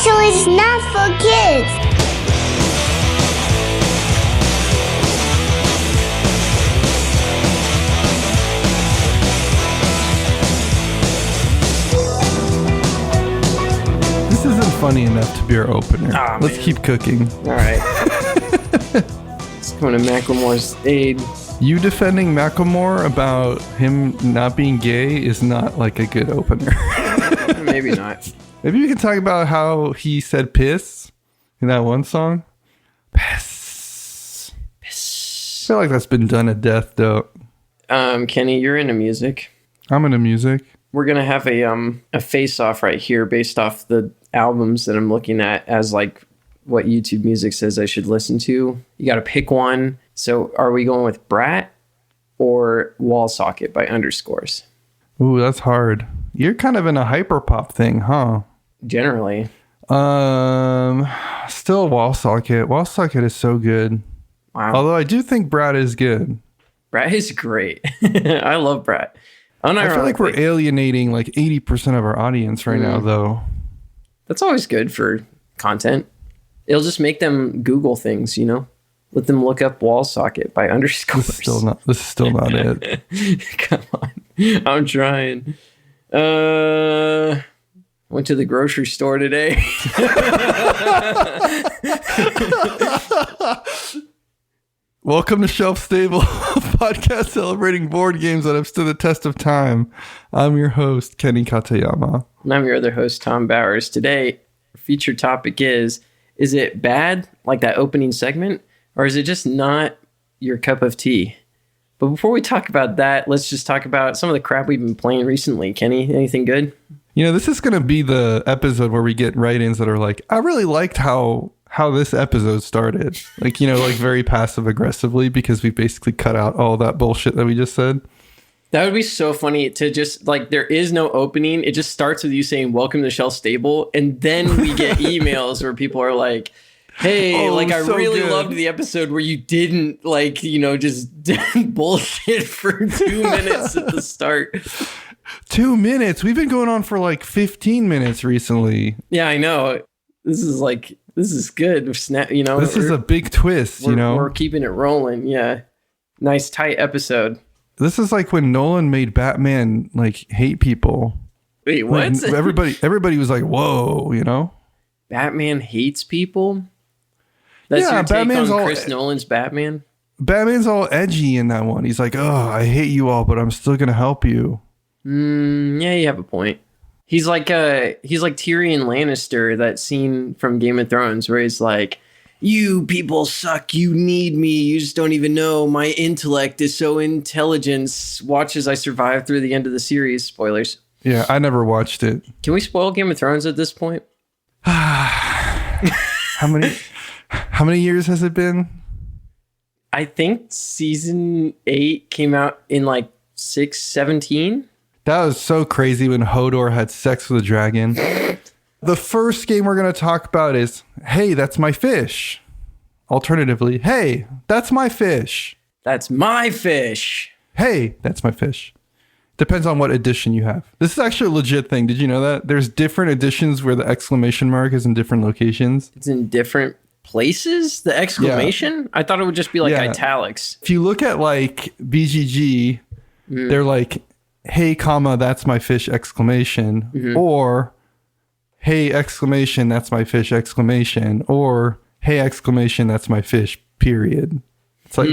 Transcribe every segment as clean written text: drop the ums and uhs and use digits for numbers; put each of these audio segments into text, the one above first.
so it's not for kids. This isn't funny enough to be our opener. Oh, Let's keep cooking. All right. Let's come to Macklemore's aid. You defending Macklemore about him not being gay is not like a good opener. Maybe not. Maybe we can talk about how he said piss in that one song. Piss. Piss. I feel like that's been done to death, though. Kenny, you're into music. I'm into music. We're gonna have a face-off right here based off the albums that I'm looking at as like what YouTube Music says I should listen to. You got to pick one. So are we going with Brat or Wall Socket by Underscores? Ooh, that's hard. You're kind of in a hyperpop thing, huh? Generally. Still Wall Socket. Wall Socket is so good. Wow. Although I do think Brat is good. Brat is great. I love Brat. I feel like we're alienating like 80% of our audience right now, though. That's always good for content. It'll just make them Google things, you know? Let them look up Wall Socket by Underscores. This is still not it. Come on. I'm trying. Went to the grocery store today. Welcome to Shelf Stable, a podcast celebrating board games that have stood the test of time. I'm your host, Kenny Katayama. And I'm your other host, Tom Bowers. Today, our feature topic is it bad, like that opening segment, or is it just not your cup of tea? But before we talk about that, let's just talk about some of the crap we've been playing recently. Kenny, anything good? You know, this is going to be the episode where we get write-ins that are like, I really liked how this episode started. Like, you know, like very passive aggressively, because we basically cut out all that bullshit that we just said. That would be so funny to just like, there is no opening. It just starts with you saying, welcome to Shelf Stable. And then we get emails where people are like, hey, I really loved the episode where you didn't like, you know, just bullshit for 2 minutes at the start. 2 minutes? We've been going on for like 15 minutes recently. Yeah, I know. This is good. You know, this is a big twist, you know. We're keeping it rolling. Yeah. Nice tight episode. This is like when Nolan made Batman like hate people. Wait, what? Like, everybody was like, whoa, you know? Batman hates people? That's your take Batman's on Chris Nolan's Batman? Batman's all edgy in that one. He's like, oh, I hate you all, but I'm still going to help you. Yeah, you have a point. He's like Tyrion Lannister, that scene from Game of Thrones where he's like, you people suck, you need me, you just don't even know, my intellect is so intelligent. Watch as I survive through the end of the series. Spoilers. Yeah, I never watched it. Can we spoil Game of Thrones at this point? How many years has it been? I think season 8 came out in like 6/17. That was so crazy when Hodor had sex with a dragon. The first game we're going to talk about is, hey, that's my fish. Alternatively, hey, that's my fish. That's my fish. Hey, that's my fish. Depends on what edition you have. This is actually a legit thing. Did you know that? There's different editions where the exclamation mark is in different locations. It's in different places? The exclamation? Yeah. I thought it would just be like italics. If you look at like BGG, they're like, hey, comma, that's my fish, exclamation. Or, hey, exclamation, that's my fish, exclamation. Or, hey, exclamation, that's my fish, period. It's like,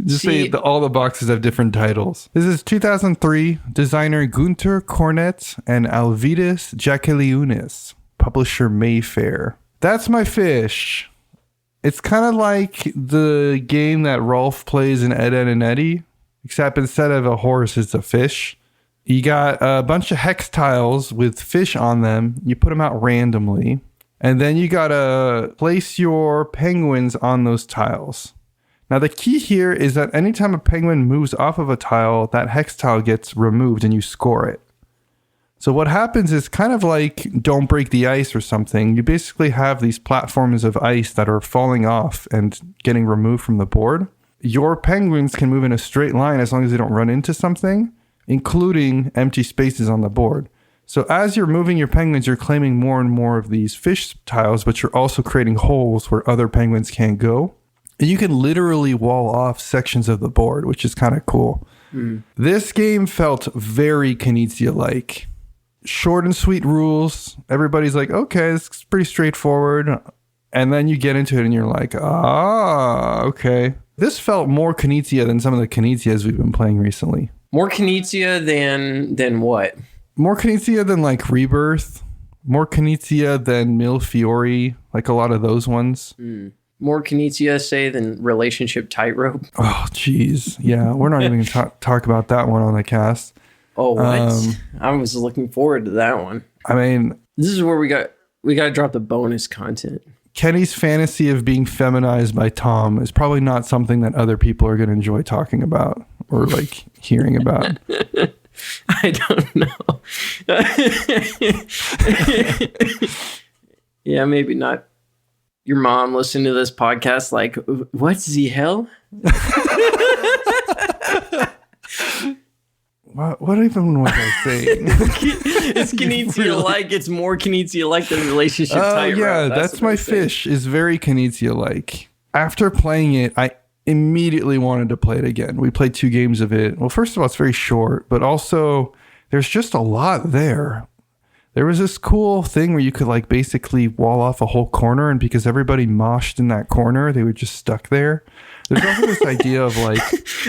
just say all the boxes have different titles. This is 2003, designer Günter, Cornett, and Alvydas, Jakeliunas, publisher Mayfair. That's my fish. It's kind of like the game that Rolf plays in Ed, Ed, and Eddie, except instead of a horse, it's a fish. You got a bunch of hex tiles with fish on them. You put them out randomly. And then you got to place your penguins on those tiles. Now, the key here is that anytime a penguin moves off of a tile, that hex tile gets removed and you score it. So what happens is kind of like Don't Break the Ice or something. You basically have these platforms of ice that are falling off and getting removed from the board. Your penguins can move in a straight line as long as they don't run into something, including empty spaces on the board. So as you're moving your penguins, you're claiming more and more of these fish tiles, but you're also creating holes where other penguins can't go. And you can literally wall off sections of the board, which is kind of cool. This game felt very Knizia-like. Short and sweet rules. Everybody's like, okay, it's pretty straightforward. And then you get into it and you're like, okay. This felt more Knizia than some of the Knizias we've been playing recently. More Knizia than what? More Knizia than like Rebirth. More Knizia than Mil Fiori. Like a lot of those ones. More Knizia, say, than Relationship Tightrope. Oh, geez. Yeah, we're not even going to talk about that one on the cast. Oh, what? I was looking forward to that one. I mean, this is where we got to drop the bonus content. Kenny's fantasy of being feminized by Tom is probably not something that other people are going to enjoy talking about or like hearing about. I don't know. Yeah, maybe not. Your mom listening to this podcast like, what the hell? What even was I saying? It's Knizia-like. It's more Knizia-like than Relationship Tightrope. Yeah, that's my fish. Is very Knizia-like. After playing it, I immediately wanted to play it again. We played 2 games of it. Well, first of all, it's very short, but also there's just a lot there. There was this cool thing where you could like basically wall off a whole corner, and because everybody moshed in that corner, they were just stuck there. There's also this idea of like...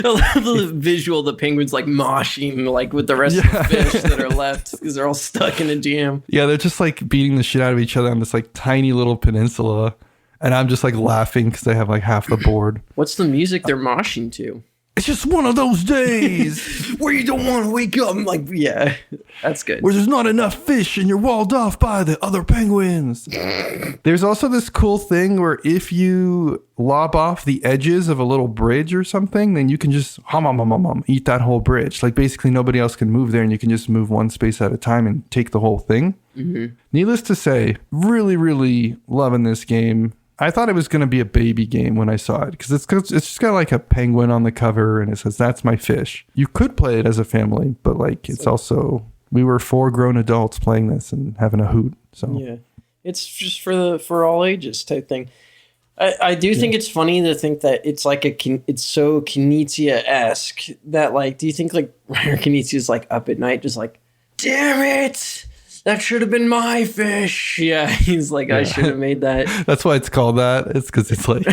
I love the visual of the penguins like moshing like with the rest of the fish that are left because they're all stuck in a jam. Yeah, they're just like beating the shit out of each other on this like tiny little peninsula. And I'm just like laughing because they have like half the board. What's the music they're moshing to? It's just one of those days where you don't want to wake up. I'm like, yeah, that's good. Where there's not enough fish and you're walled off by the other penguins. There's also this cool thing where if you lob off the edges of a little bridge or something, then you can just eat that whole bridge. Like basically nobody else can move there and you can just move one space at a time and take the whole thing. Needless to say, really, really loving this game. I thought it was going to be a baby game when I saw it because it's just got like a penguin on the cover and it says, that's my fish. You could play it as a family, but like it's also, we were 4 grown adults playing this and having a hoot. So yeah, it's just for all ages type thing. I do think it's funny to think that it's like it's so Knizia-esque that like, do you think like Reiner Knizia is like up at night just like, damn it, that should have been my fish. Yeah, he's like, I should have made that. That's why it's called that. It's because it's like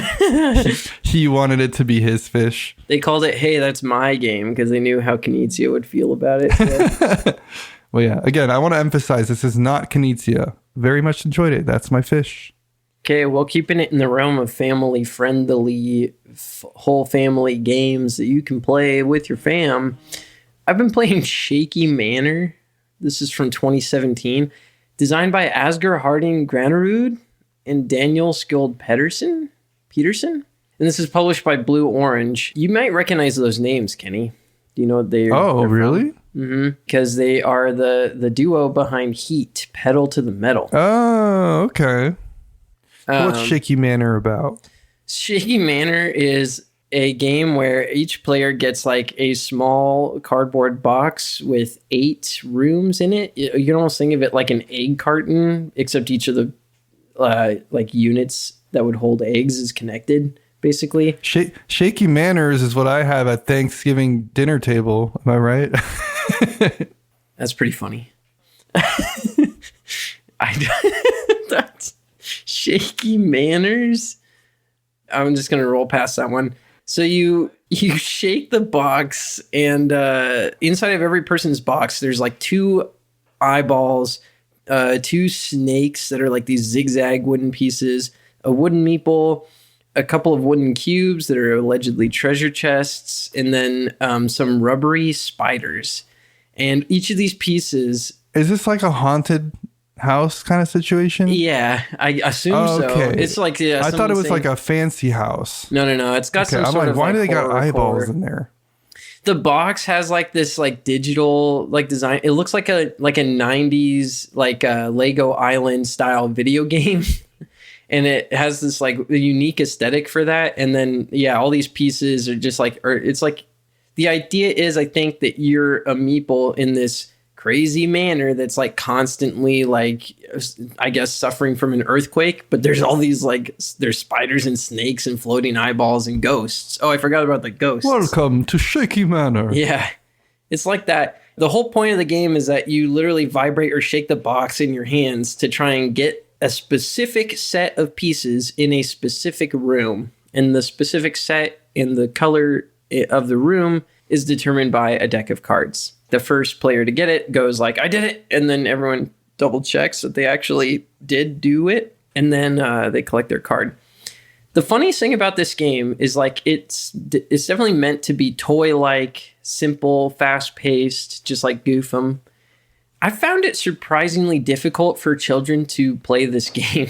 he wanted it to be his fish. They called it, hey, that's my game, because they knew how Knizia would feel about it. Yeah. Well, yeah, again, I want to emphasize this is not Knizia. Very much enjoyed it. That's my fish. Okay, well, keeping it in the realm of family-friendly, whole family games that you can play with your fam, I've been playing Shaky Manor. This is from 2017. Designed by Asger Granerud and Daniel Skjold Pedersen. And this is published by Blue Orange. You might recognize those names, Kenny. Do you know what they're really? Because they are the duo behind Heat, Pedal to the Metal. Oh, okay. What's Shaky Manor about? Shaky Manor is a game where each player gets like a small cardboard box with 8 rooms in it. You can almost think of it like an egg carton, except each of the like units that would hold eggs is connected, basically. Shaky Manners is what I have at Thanksgiving dinner table. Am I right? That's pretty funny. That's Shaky Manners. I'm just gonna roll past that one. So you shake the box, and inside of every person's box, there's like 2 eyeballs, 2 snakes that are like these zigzag wooden pieces, a wooden meeple, a couple of wooden cubes that are allegedly treasure chests, and then some rubbery spiders. And each of these pieces... Is this like a haunted house kind of situation? Yeah, I assume so. It's like I thought it was like a fancy house. No. It's got some sort of why do they got eyeballs horror in there? The box has like this like digital like design. It looks like a 90s like Lego Island style video game. And it has this like unique aesthetic for that. And then all these pieces are just like, or it's like the idea is, I think, that you're a meeple in this crazy manor that's like constantly like, I guess, suffering from an earthquake, but there's all these like, there's spiders and snakes and floating eyeballs and ghosts. Oh, I forgot about the ghosts. Welcome to Shaky Manor. Yeah, it's like that. The whole point of the game is that you literally vibrate or shake the box in your hands to try and get a specific set of pieces in a specific room. And the specific set and the color of the room is determined by a deck of cards. The first player to get it goes like, I did it. And then everyone double checks that they actually did do it. And then they collect their card. The funniest thing about this game is like it's definitely meant to be toy-like, simple, fast-paced, just like goof 'em. I found it surprisingly difficult for children to play this game.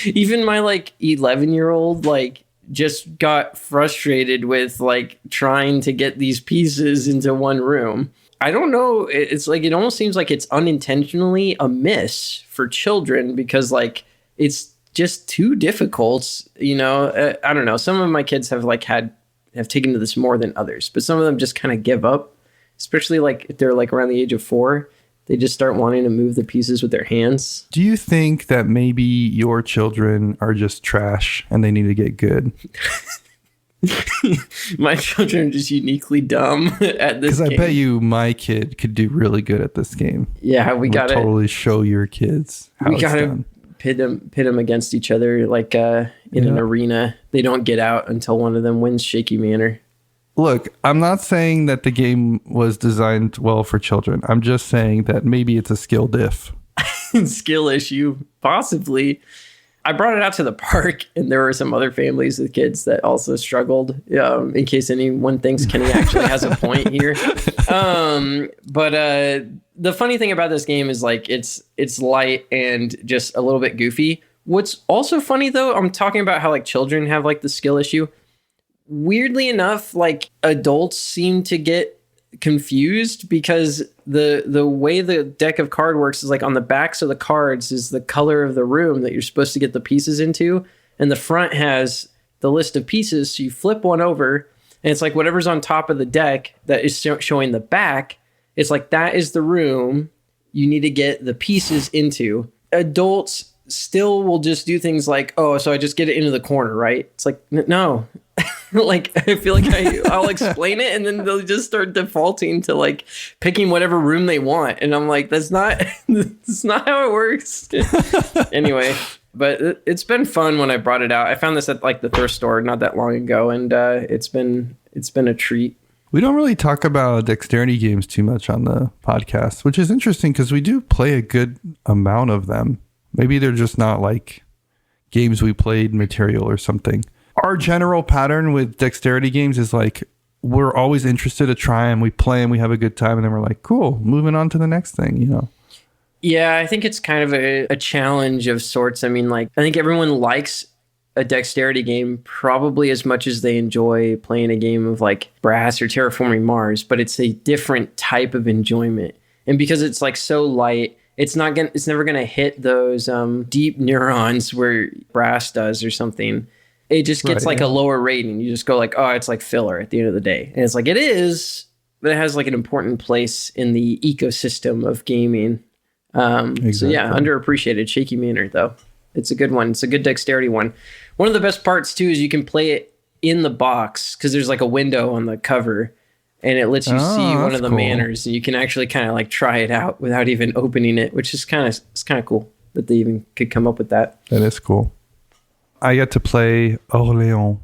Even my like 11-year-old like just got frustrated with like trying to get these pieces into one room. I don't know. It's like it almost seems like it's unintentionally a miss for children because like it's just too difficult, you know. I don't know. Some of my kids have taken to this more than others, but some of them just kind of give up, especially like if they're like around the age of 4, they just start wanting to move the pieces with their hands. Do you think that maybe your children are just trash and they need to get good? My children are just uniquely dumb at this game. Because I bet you my kid could do really good at this game. Yeah, we got to totally show your kids how it's done. Pit them against each other like in an arena. They don't get out until one of them wins Shaky Manor. Look, I'm not saying that the game was designed well for children. I'm just saying that maybe it's a skill diff. Skill issue, possibly. I brought it out to the park, and there were some other families with kids that also struggled, in case anyone thinks Kenny actually has a point here. But the funny thing about this game is like it's light and just a little bit goofy. What's also funny, though, I'm talking about how like children have like the skill issue. Weirdly enough, like adults seem to get confused because the way the deck of card works is like on the backs of the cards is the color of the room that you're supposed to get the pieces into, and the front has the list of pieces. So you flip one over and it's like whatever's on top of the deck that is showing the back, it's like that is the room you need to get the pieces into. Adults still will just do things like, oh, so I just get it into the corner, right? It's like, no. Like, I feel like I'll explain it and then they'll just start defaulting to like picking whatever room they want. And I'm like, that's not how it works. Anyway, but it's been fun when I brought it out. I found this at like the thrift store not that long ago, and it's been a treat. We don't really talk about dexterity games too much on the podcast, which is interesting because we do play a good amount of them. Maybe they're just not like games we played material or something. Our general pattern with dexterity games is like we're always interested to try them. We play and we have a good time, and then we're like, cool, moving on to the next thing, you know? Yeah, I think it's kind of a challenge of sorts. I mean, like, I think everyone likes a dexterity game probably as much as they enjoy playing a game of like Brass or Terraforming Mars, but it's a different type of enjoyment. And because it's like so light, it's never gonna hit those deep neurons where Brass does or something. It just gets a lower rating. You just go like, oh, it's like filler at the end of the day. And it's like, it is, but it has like an important place in the ecosystem of gaming. Exactly. So yeah, underappreciated. Shaky Manor, though. It's a good one. It's a good dexterity one. One of the best parts, too, is you can play it in the box because there's like a window on the cover and it lets you see one of the manors. And you can actually kind of like try it out without even opening it, which is kind of cool that they even could come up with that. That is cool. I got to play Orléans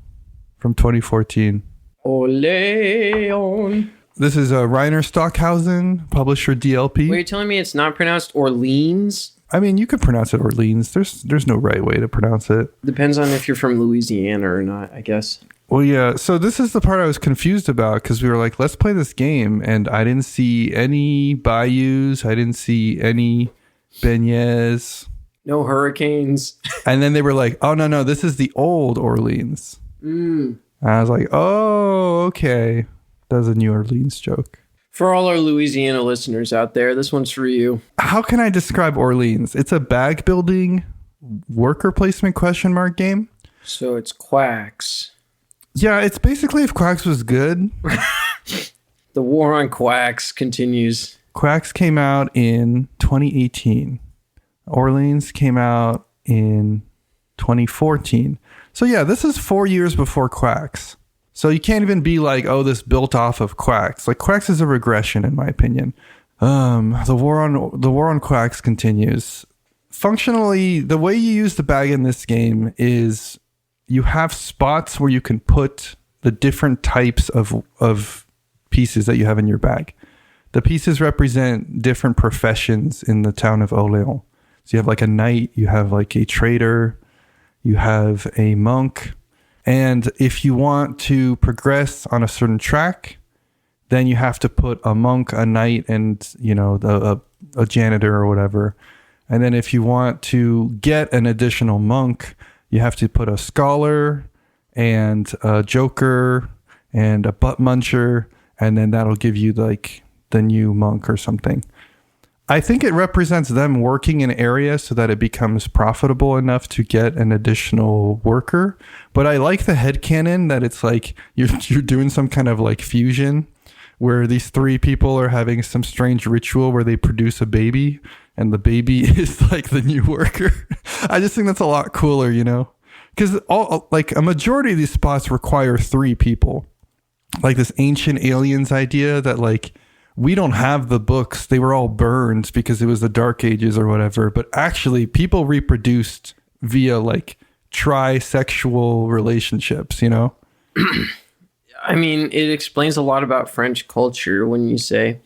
from 2014. Orléans. This is a Reiner Stockhausen, publisher DLP. Wait, you're telling me it's not pronounced Orleans? I mean, you could pronounce it Orleans. There's no right way to pronounce it. Depends on if you're from Louisiana or not, I guess. Well, yeah. So this is the part I was confused about because we were like, let's play this game. And I didn't see any bayous. I didn't see any beignets. No hurricanes. And then they were like, oh, no, this is the old Orleans. And I was like, oh, okay. That's a New Orleans joke. For all our Louisiana listeners out there, this one's for you. How can I describe Orleans? It's a bag building worker placement ? Game. So it's Quacks. Yeah, it's basically if Quacks was good. The war on Quacks continues. Quacks came out in 2018. Orleans came out in 2014. So yeah, this is 4 years before Quacks. So you can't even be like, oh, this built off of Quacks. Like, Quacks is a regression, in my opinion. The war on Quacks continues. Functionally, the way you use the bag in this game is you have spots where you can put the different types of pieces that you have in your bag. The pieces represent different professions in the town of Orléans. So you have like a knight, you have like a trader, you have a monk. And if you want to progress on a certain track, then you have to put a monk, a knight, and, you know, a janitor or whatever. And then if you want to get an additional monk, you have to put a scholar and a joker and a butt muncher. And then that'll give you like the new monk or something. I think it represents them working in areas so that it becomes profitable enough to get an additional worker. But I like the headcanon that it's like you're doing some kind of like fusion where these three people are having some strange ritual where they produce a baby and the baby is like the new worker. I just think that's a lot cooler, you know, because like a majority of these spots require three people. Like this ancient aliens idea that like, we don't have the books. They were all burned because it was the Dark Ages or whatever. But actually, people reproduced via like trisexual relationships, you know? I mean, it explains a lot about French culture when you say.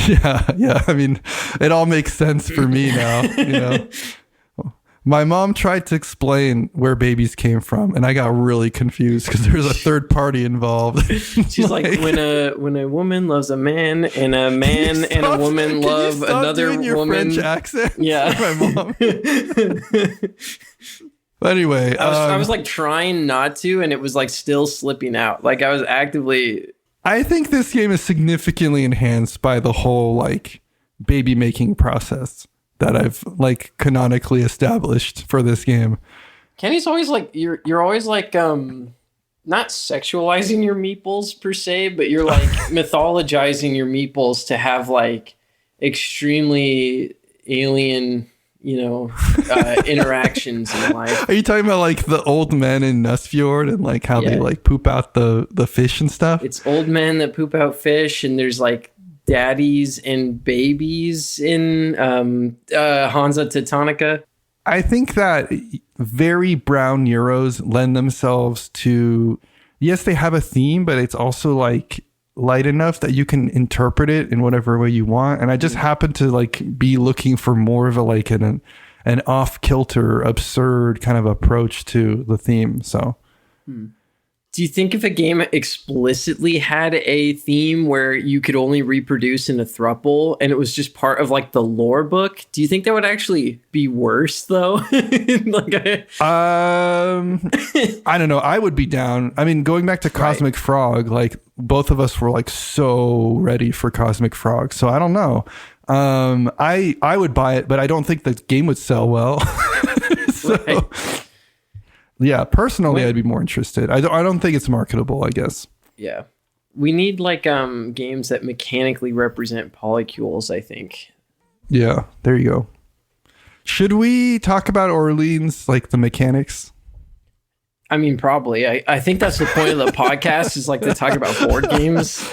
Yeah. I mean, it all makes sense for me now, you know? My mom tried to explain where babies came from, and I got really confused because there's a third party involved. She's like, when a woman loves a man, and a man and a woman love another doing your woman. French accent? Yeah, my mom. Anyway, I was like trying not to, and it was like still slipping out. Like I was actively. I think this game is significantly enhanced by the whole like baby making process that I've like canonically established for this game. Kenny's always like you're always like not sexualizing your meeples per se, but you're like mythologizing your meeples to have like extremely alien, you know, interactions in life. Are you talking about like the old men in Nussfjord and like how they like poop out the fish and stuff? It's old men that poop out fish, and there's like daddies and babies in Hansa Teutonica. I think that very brown Euros lend themselves to, yes, they have a theme, but it's also like light enough that you can interpret it in whatever way you want. And I just happen to like be looking for more of a like an off-kilter, absurd kind of approach to the theme. So do you think if a game explicitly had a theme where you could only reproduce in a throuple and it was just part of like the lore book, do you think that would actually be worse though? I don't know. I would be down. I mean, going back to Cosmic Frog, like both of us were like so ready for Cosmic Frog. So I don't know. I would buy it, but I don't think the game would sell well. So yeah, personally, I'd be more interested. I don't think it's marketable, I guess. Yeah. We need like games that mechanically represent polycules, I think. Yeah, there you go. Should we talk about Orleans, like the mechanics? I mean, probably. I think that's the point of the podcast is like to talk about board games.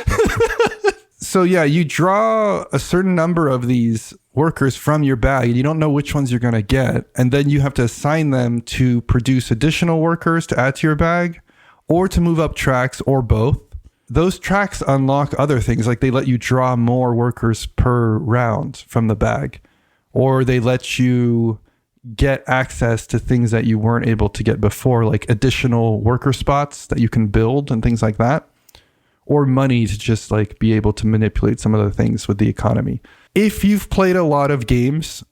So yeah, you draw a certain number of these workers from your bag. You don't know which ones you're going to get. And then you have to assign them to produce additional workers to add to your bag or to move up tracks or both. Those tracks unlock other things. Like they let you draw more workers per round from the bag, or they let you get access to things that you weren't able to get before, like additional worker spots that you can build and things like that. Or money to just like be able to manipulate some other things with the economy. If you've played a lot of games,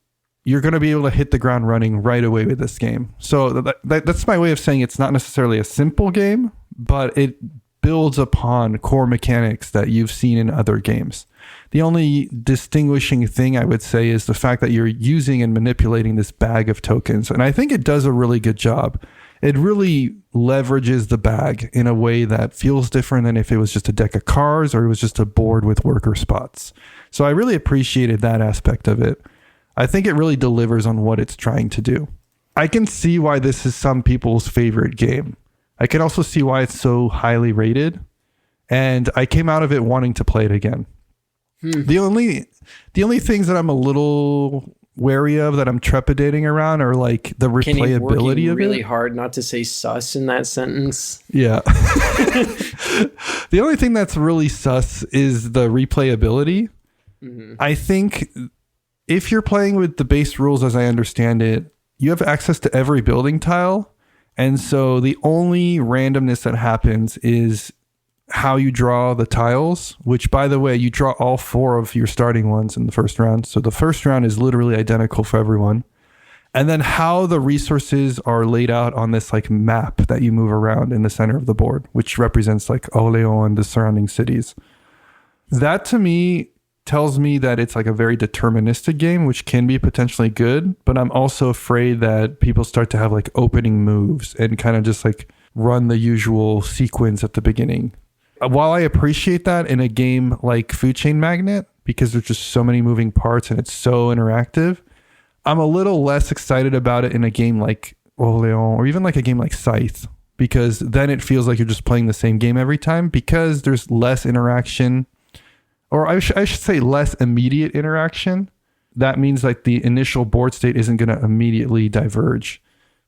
you're going to be able to hit the ground running right away with this game. So that's my way of saying it's not necessarily a simple game, but it builds upon core mechanics that you've seen in other games. The only distinguishing thing I would say is the fact that you're using and manipulating this bag of tokens. And I think it does a really good job. It really leverages the bag in a way that feels different than if it was just a deck of cards or it was just a board with worker spots. So I really appreciated that aspect of it. I think it really delivers on what it's trying to do. I can see why this is some people's favorite game. I can also see why it's so highly rated. And I came out of it wanting to play it again. The only things that I'm a little wary of, that I'm trepidating around, are like the replayability of it. Really hard not to say sus in that sentence. Yeah. The only thing that's really sus is the replayability. Mm-hmm. I think if you're playing with the base rules as I understand it, you have access to every building tile. And so the only randomness that happens is how you draw the tiles, which, by the way, you draw all 4 of your starting ones in the first round. So the first round is literally identical for everyone. And then how the resources are laid out on this like map that you move around in the center of the board, which represents like Orléans and the surrounding cities. That to me tells me that it's like a very deterministic game, which can be potentially good, but I'm also afraid that people start to have like opening moves and kind of just like run the usual sequence at the beginning. While I appreciate that in a game like Food Chain Magnate, because there's just so many moving parts and it's so interactive, I'm a little less excited about it in a game like Orléans or even like a game like Scythe, because then it feels like you're just playing the same game every time because there's less interaction. Or I should say less immediate interaction. That means like the initial board state isn't going to immediately diverge.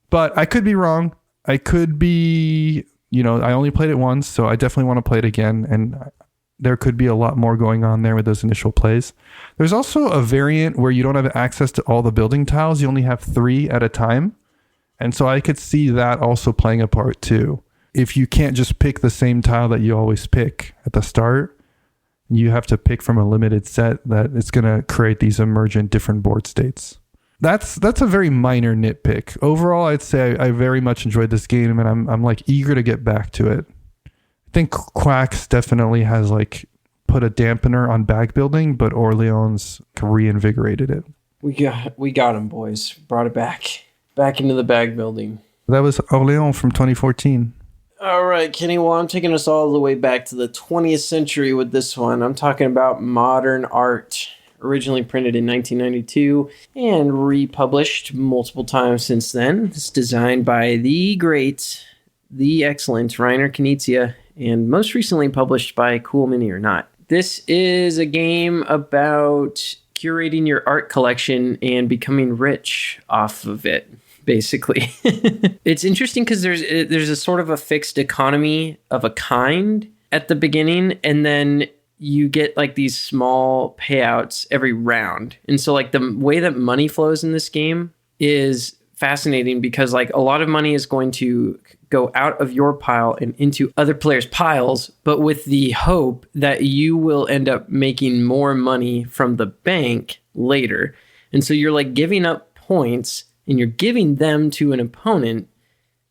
But I could be wrong. I could be, I only played it once, so I definitely want to play it again. And there could be a lot more going on there with those initial plays. There's also a variant where you don't have access to all the building tiles. You only have 3 at a time. And so I could see that also playing a part too. If you can't just pick the same tile that you always pick at the start, you have to pick from a limited set that it's going to create these emergent different board states. That's a very minor nitpick. Overall, I'd say I very much enjoyed this game, and I'm like eager to get back to it. I think Quacks definitely has like put a dampener on bag building, but Orleans reinvigorated it. We got him, boys. Brought it back into the bag building. That was Orleans from 2014. All right, Kenny, well, I'm taking us all the way back to the 20th century with this one. I'm talking about modern art, originally printed in 1992 and republished multiple times since then. It's designed by the great, the excellent Reiner Knizia, and most recently published by Cool Mini or Not. This is a game about curating your art collection and becoming rich off of it. Basically. It's interesting because there's a sort of a fixed economy of a kind at the beginning, and then you get like these small payouts every round. And so like the way that money flows in this game is fascinating because like a lot of money is going to go out of your pile and into other players' piles, but with the hope that you will end up making more money from the bank later. And so you're like giving up points and you're giving them to an opponent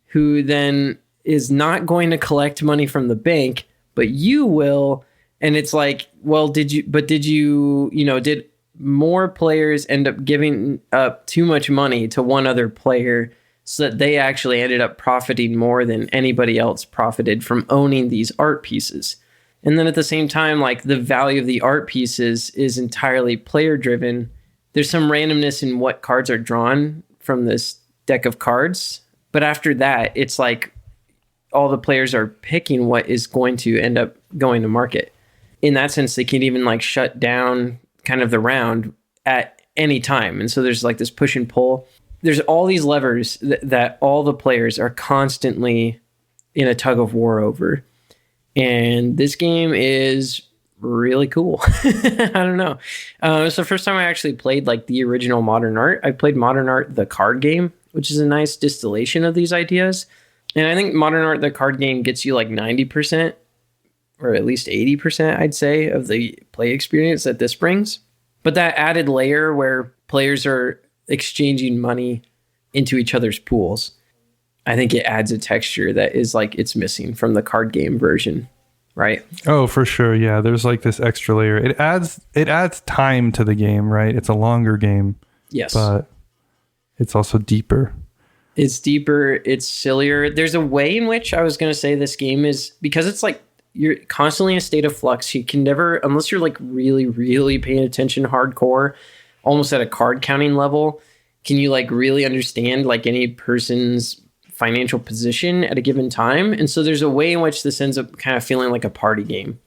who then is not going to collect money from the bank, but you will. And it's like, well, did more players end up giving up too much money to one other player so that they actually ended up profiting more than anybody else profited from owning these art pieces? And then at the same time, like the value of the art pieces is entirely player driven. There's some randomness in what cards are drawn from this deck of cards. But after that, it's like all the players are picking what is going to end up going to market. In that sense, they can even like shut down kind of the round at any time. And so there's like this push and pull. There's all these levers that all the players are constantly in a tug of war over. And this game is really cool. I don't know. It's the first time I actually played like the original Modern Art. I played Modern Art, the card game, which is a nice distillation of these ideas. And I think Modern Art, the card game, gets you like 90% or at least 80%, I'd say, of the play experience that this brings. But that added layer where players are exchanging money into each other's pools, I think it adds a texture that is like it's missing from the card game version. right? Oh, for sure. Yeah, there's like this extra layer. It adds time to the game, right? It's a longer game. Yes. But it's also deeper. It's deeper, it's sillier. There's a way in which I was going to say this game is, because it's like you're constantly in a state of flux. You can never, unless you're like really, really paying attention hardcore, almost at a card counting level, can you like really understand like any person's financial position at a given time. And so there's a way in which this ends up kind of feeling like a party game.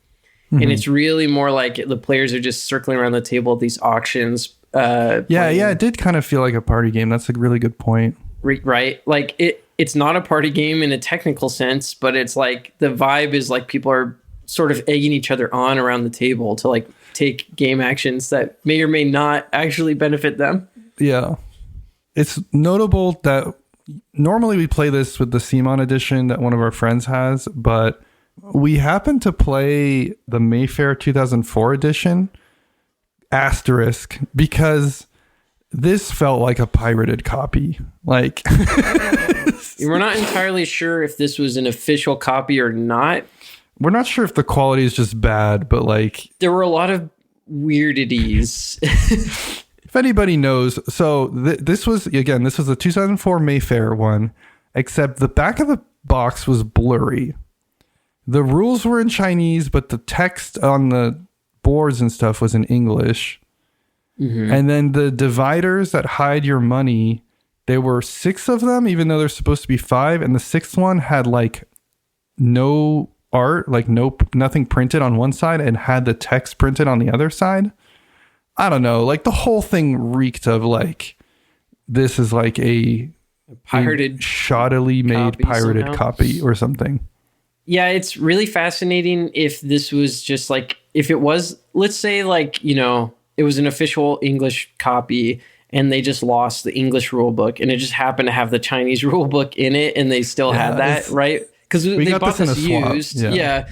And it's really more like the players are just circling around the table at these auctions. Yeah, it did kind of feel like a party game. That's a really good point. Right? Like it's not a party game in a technical sense, but it's like the vibe is like people are sort of egging each other on around the table to like take game actions that may or may not actually benefit them. Yeah. It's notable that normally we play this with the CMON edition that one of our friends has, but we happened to play the Mayfair 2004 edition asterisk because this felt like a pirated copy. Like we're not entirely sure if this was an official copy or not. We're not sure if the quality is just bad, but like there were a lot of weirdities. If anybody knows, so this was the 2004 Mayfair one, except the back of the box was blurry. The rules were in Chinese, but the text on the boards and stuff was in English. And then the dividers that hide your money, there were 6 of them, even though there's supposed to be 5. And the 6th one had like no art, like nothing printed on one side and had the text printed on the other side. I don't know. Like the whole thing reeked of like, this is like a pirated, shoddily made pirated copy or something. Yeah, it's really fascinating if this was just like, if it was, let's say like, you know, it was an official English copy and they just lost the English rule book and it just happened to have the Chinese rule book in it and they still had that, right? Because they bought this used. Yeah.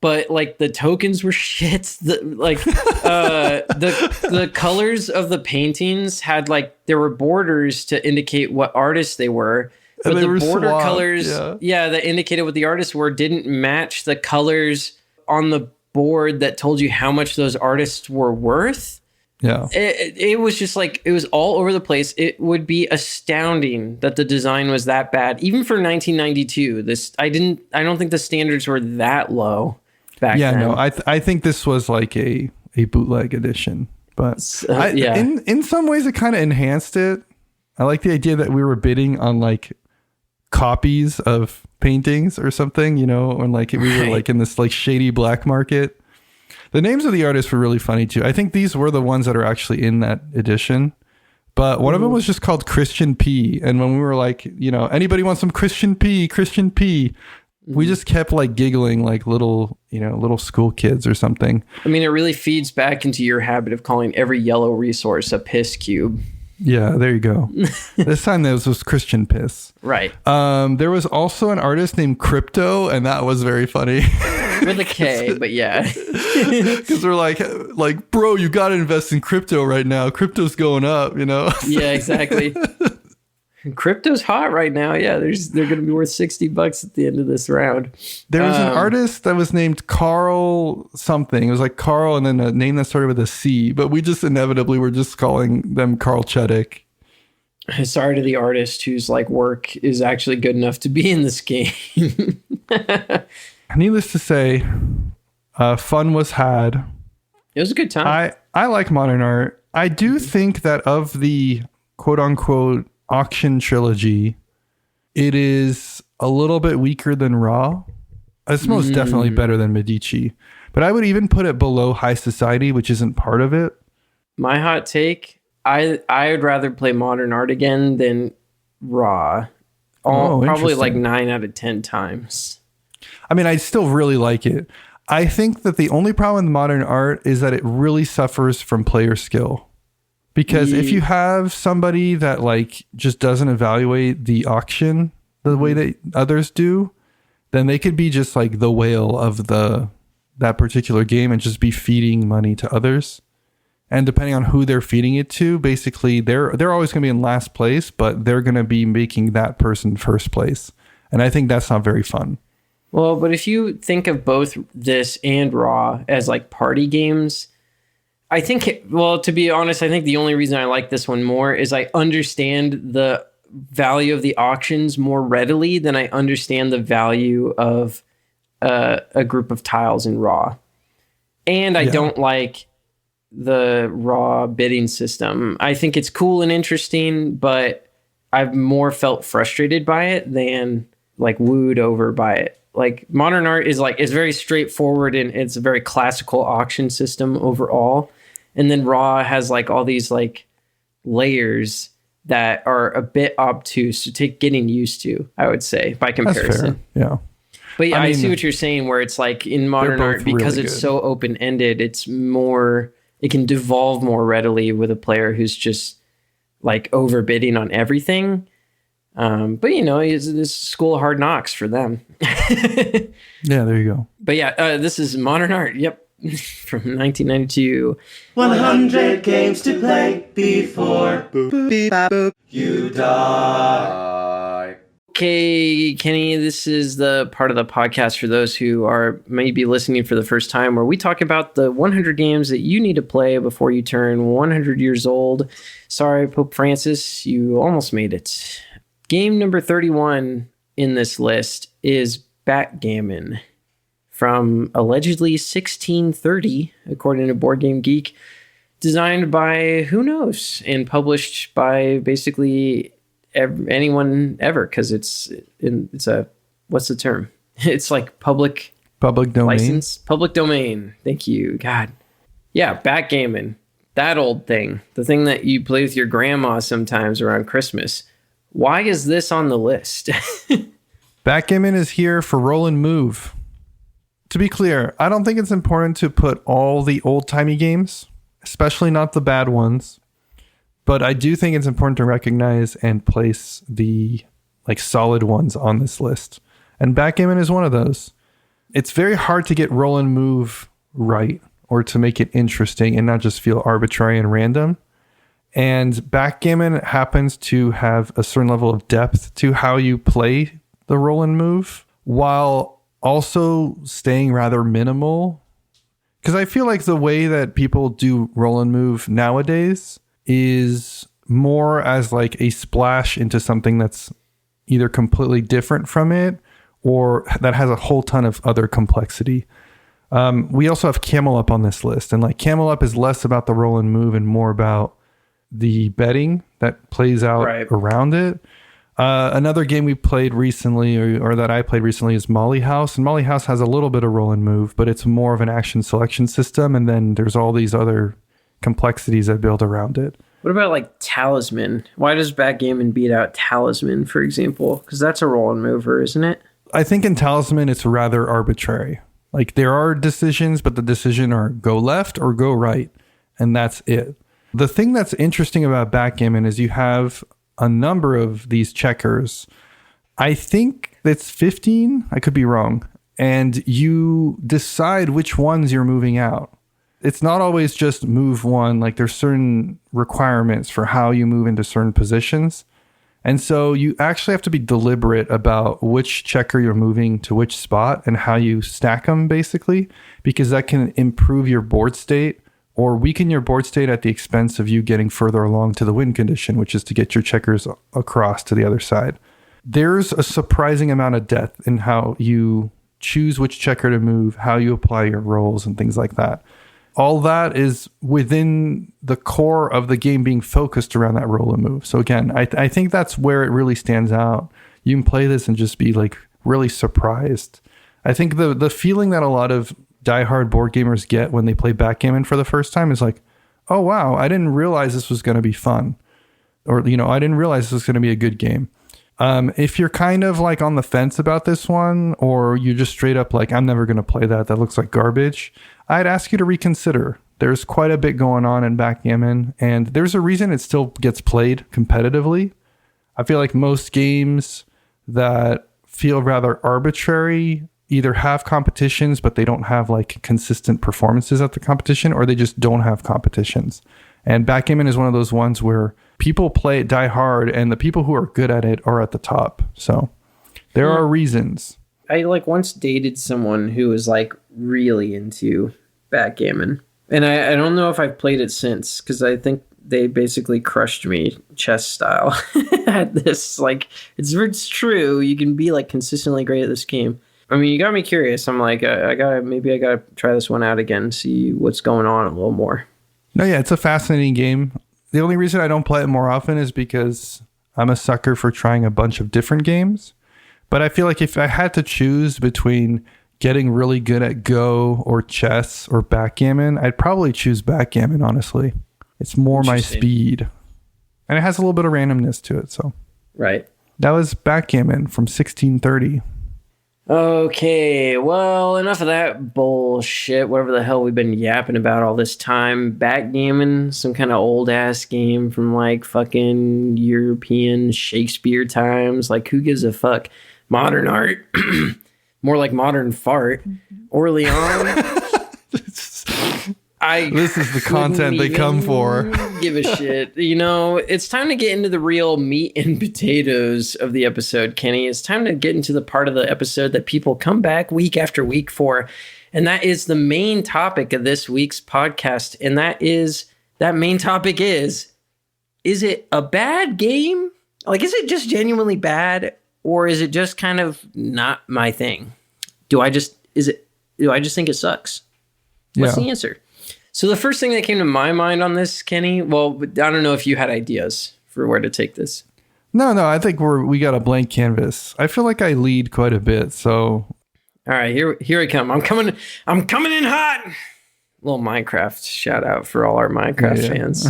But like the tokens were shit. The colors of the paintings had like, there were borders to indicate what artists they were. But the border colors, that indicated what the artists were, didn't match the colors on the board that told you how much those artists were worth. Yeah. It was just like, it was all over the place. It would be astounding that the design was that bad. Even for 1992, I don't think the standards were that low back then. Yeah, no, I think this was like a bootleg edition. But in some ways it kind of enhanced it. I like the idea that we were bidding on like copies of paintings or something, you know, and like we were like in this like shady black market. The names of the artists were really funny too. I think these were the ones that are actually in that edition, but one of them was just called Christian P. And when we were like, you know, anybody want some Christian P, we just kept like giggling like little school kids or something. I mean, it really feeds back into your habit of calling every yellow resource a piss cube. Yeah, there you go. This time this was Christian Piss. Right. There was also an artist named Crypto, and that was very funny. With a K, but yeah. Because we're like, bro, you got to invest in crypto right now. Crypto's going up, you know? Yeah, exactly. Crypto's hot right now. Yeah, they're going to be worth $60 at the end of this round. There was an artist that was named Carl something. It was like Carl and then a name that started with a C, but we just inevitably were just calling them Carl Chuddick. Sorry to the artist whose like work is actually good enough to be in this game. Needless to say, fun was had. It was a good time. I like modern art. I do think that of the quote unquote auction trilogy, it is a little bit weaker than Raw. It's most definitely better than Medici, but I would even put it below High Society, which isn't part of it. My hot take, I would rather play modern art again than Raw. Probably like 9 out of 10 times. I mean, I still really like it. I think that the only problem with modern art is that it really suffers from player skill. Because if you have somebody that like just doesn't evaluate the auction the way that others do, then they could be just like the whale of that particular game and just be feeding money to others. And depending on who they're feeding it to, basically they're always going to be in last place, but they're going to be making that person first place. And I think that's not very fun. Well, but if you think of both this and Raw as like party games, I think, to be honest, I think the only reason I like this one more is I understand the value of the auctions more readily than I understand the value of a group of tiles in Raw. And I don't like the Raw bidding system. I think it's cool and interesting, but I've more felt frustrated by it than like wooed over by it. Like Modern Art is very straightforward and it's a very classical auction system overall. And then Raw has like all these like layers that are a bit obtuse to take getting used to, I would say, by comparison. That's fair. Yeah. But yeah, I see what you're saying, where it's like in Modern Art, because it's so open-ended, it's more, it can devolve more readily with a player who's just like overbidding on everything. But you know, this is school of hard knocks for them. Yeah, there you go. But yeah, this is Modern Art. Yep. From 1992. 100 games to play before you die. Okay, Kenny, this is the part of the podcast for those who are maybe listening for the first time where we talk about the 100 games that you need to play before you turn 100 years old. Sorry, Pope Francis, you almost made it. Game number 31 in this list is Backgammon. From allegedly 1630, according to Board Game Geek, designed by who knows, and published by basically anyone ever, because it's a, what's the term? It's like public domain license, public domain. Thank you, God. Yeah, Backgammon, that old thing, the thing that you play with your grandma sometimes around Christmas. Why is this on the list? Backgammon is here for roll and move. To be clear, I don't think it's important to put all the old-timey games, especially not the bad ones. But I do think it's important to recognize and place the like solid ones on this list. And Backgammon is one of those. It's very hard to get roll and move right or to make it interesting and not just feel arbitrary and random. And Backgammon happens to have a certain level of depth to how you play the roll and move while also staying rather minimal. Because I feel like the way that people do roll and move nowadays is more as like a splash into something that's either completely different from it or that has a whole ton of other complexity. We also have Camel Up on this list, and like Camel Up is less about the roll and move and more about the betting that plays out around it. Another game we played recently, or that I played recently, is Molly House. And Molly House has a little bit of roll and move, but it's more of an action selection system. And then there's all these other complexities that build around it. What about like Talisman? Why does Backgammon beat out Talisman, for example? Because that's a roll and mover, isn't it? I think in Talisman, it's rather arbitrary. Like there are decisions, but the decision are go left or go right. And that's it. The thing that's interesting about Backgammon is you have a number of these checkers. I think it's 15. I could be wrong. And you decide which ones you're moving out. It's not always just move one. Like there's certain requirements for how you move into certain positions. And so you actually have to be deliberate about which checker you're moving to which spot and how you stack them, basically, because that can improve your board state or weaken your board state at the expense of you getting further along to the win condition, which is to get your checkers across to the other side. There's a surprising amount of depth in how you choose which checker to move, how you apply your rolls and things like that. All that is within the core of the game being focused around that roll and move. So again, I think that's where it really stands out. You can play this and just be like really surprised. I think the feeling that a lot of diehard board gamers get when they play Backgammon for the first time is like, oh wow, I didn't realize this was going to be fun. Or, you know, I didn't realize this was going to be a good game. If you're kind of like on the fence about this one, or you just straight up like, I'm never going to play that looks like garbage, I'd ask you to reconsider. There's quite a bit going on in Backgammon, and there's a reason it still gets played competitively. I feel like most games that feel rather arbitrary either have competitions, but they don't have like consistent performances at the competition, or they just don't have competitions. And Backgammon is one of those ones where people play it die hard, and the people who are good at it are at the top. So there are reasons. I like once dated someone who was like really into backgammon. And I don't know if I've played it since, because I think they basically crushed me chess style at this. Like, it's true. You can be like consistently great at this game. I mean, you got me curious. I'm like, I gotta try this one out again, see what's going on a little more. No, yeah, it's a fascinating game. The only reason I don't play it more often is because I'm a sucker for trying a bunch of different games. But I feel like if I had to choose between getting really good at Go or chess or backgammon, I'd probably choose backgammon, honestly. It's more my speed. And it has a little bit of randomness to it. So right. That was backgammon from 1630. Okay, well, enough of that bullshit, whatever the hell we've been yapping about all this time. Backgammon, some kind of old-ass game from, like, fucking European Shakespeare times. Like, who gives a fuck? Modern art. More like modern fart. Orleans. This is the content they come for. Give a shit. You know, it's time to get into the real meat and potatoes of the episode, Kenny. It's time to get into the part of the episode that people come back week after week for. And that is the main topic of this week's podcast. And that main topic is it a bad game? Like, is it just genuinely bad? Or is it just kind of not my thing? Do I just think it sucks? What's the answer? So the first thing that came to my mind on this, Kenny, well, I don't know if you had ideas for where to take this. No, I think we got a blank canvas. I feel like I lead quite a bit, so. All right, here I come. I'm coming in hot. Little Minecraft shout out for all our Minecraft fans.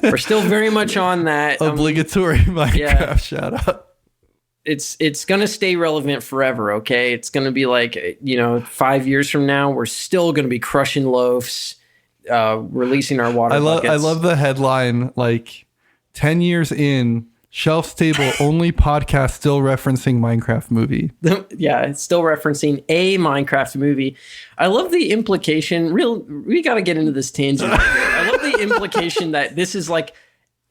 We're still very much on that. Obligatory Minecraft shout out. It's going to stay relevant forever, okay? It's going to be like, 5 years from now, we're still going to be crushing loaves, releasing our water buckets. I love the headline, like, 10 years in, Shelf Stable only podcast still referencing Minecraft movie. Yeah, it's still referencing a Minecraft movie. I love the implication. We got to get into this tangent right here. I love the implication that this is like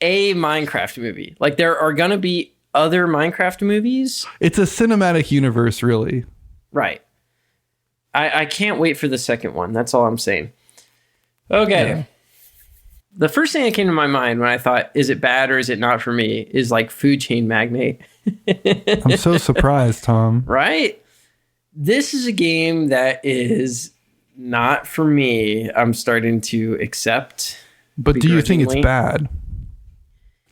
a Minecraft movie. Like, there are going to be other Minecraft movies. It's a cinematic universe, really. Right. I can't wait for the second one. That's all I'm saying. Okay. Yeah. The first thing that came to my mind when I thought, is it bad or is it not for me, is like food chain magnate. I'm so surprised, Tom. Right? This is a game that is not for me. I'm starting to accept. But do you think it's bad?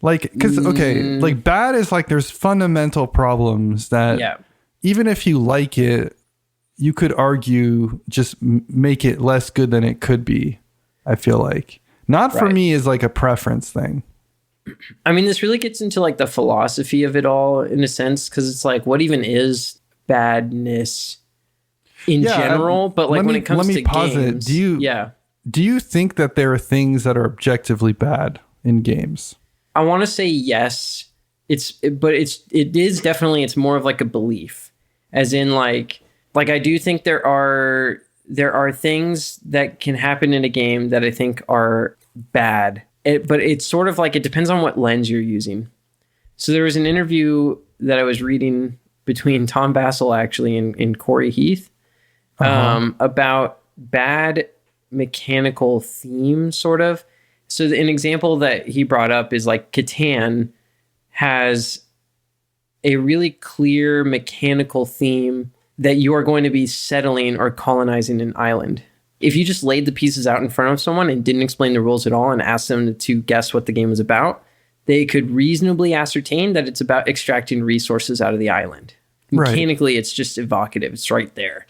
Like, because, okay, like bad is like there's fundamental problems that even if you like it, you could argue just make it less good than it could be, I feel like. Not for me is like a preference thing. I mean, this really gets into like the philosophy of it all in a sense, because it's like, what even is badness in general? But like when it comes to games, do you think that there are things that are objectively bad in games? I want to say yes. It is definitely, it's more of like a belief, as in like I do think there are things that can happen in a game that I think are bad. But it's sort of like, it depends on what lens you're using. So there was an interview that I was reading between Tom Bassel actually and Corey Heath about bad mechanical themes, sort of. So an example that he brought up is like Catan has a really clear mechanical theme that you are going to be settling or colonizing an island. If you just laid the pieces out in front of someone and didn't explain the rules at all and asked them to guess what the game is about, they could reasonably ascertain that it's about extracting resources out of the island. Mechanically, it's just evocative. It's right there.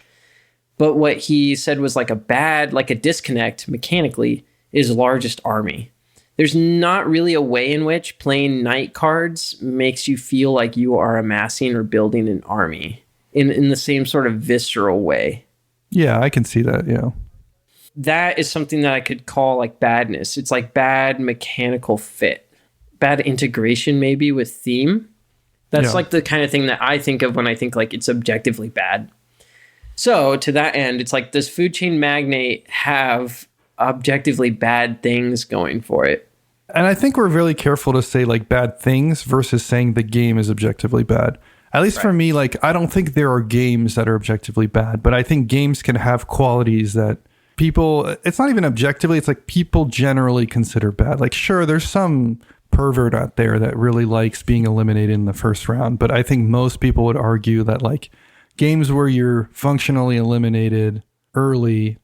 But what he said was like a disconnect mechanically is largest army. There's not really a way in which playing night cards makes you feel like you are amassing or building an army in the same sort of visceral way. Yeah, I can see that, yeah. That is something that I could call like badness. It's like bad mechanical fit, bad integration maybe with theme. That's like the kind of thing that I think of when I think like it's objectively bad. So to that end, it's like, does food chain magnate have objectively bad things going for it? And I think we're really careful to say like bad things versus saying the game is objectively bad. At least for me, like, I don't think there are games that are objectively bad, but I think games can have qualities that people, it's not even objectively, it's like people generally consider bad. Like, sure, there's some pervert out there that really likes being eliminated in the first round, but I think most people would argue that, like, games where you're functionally eliminated early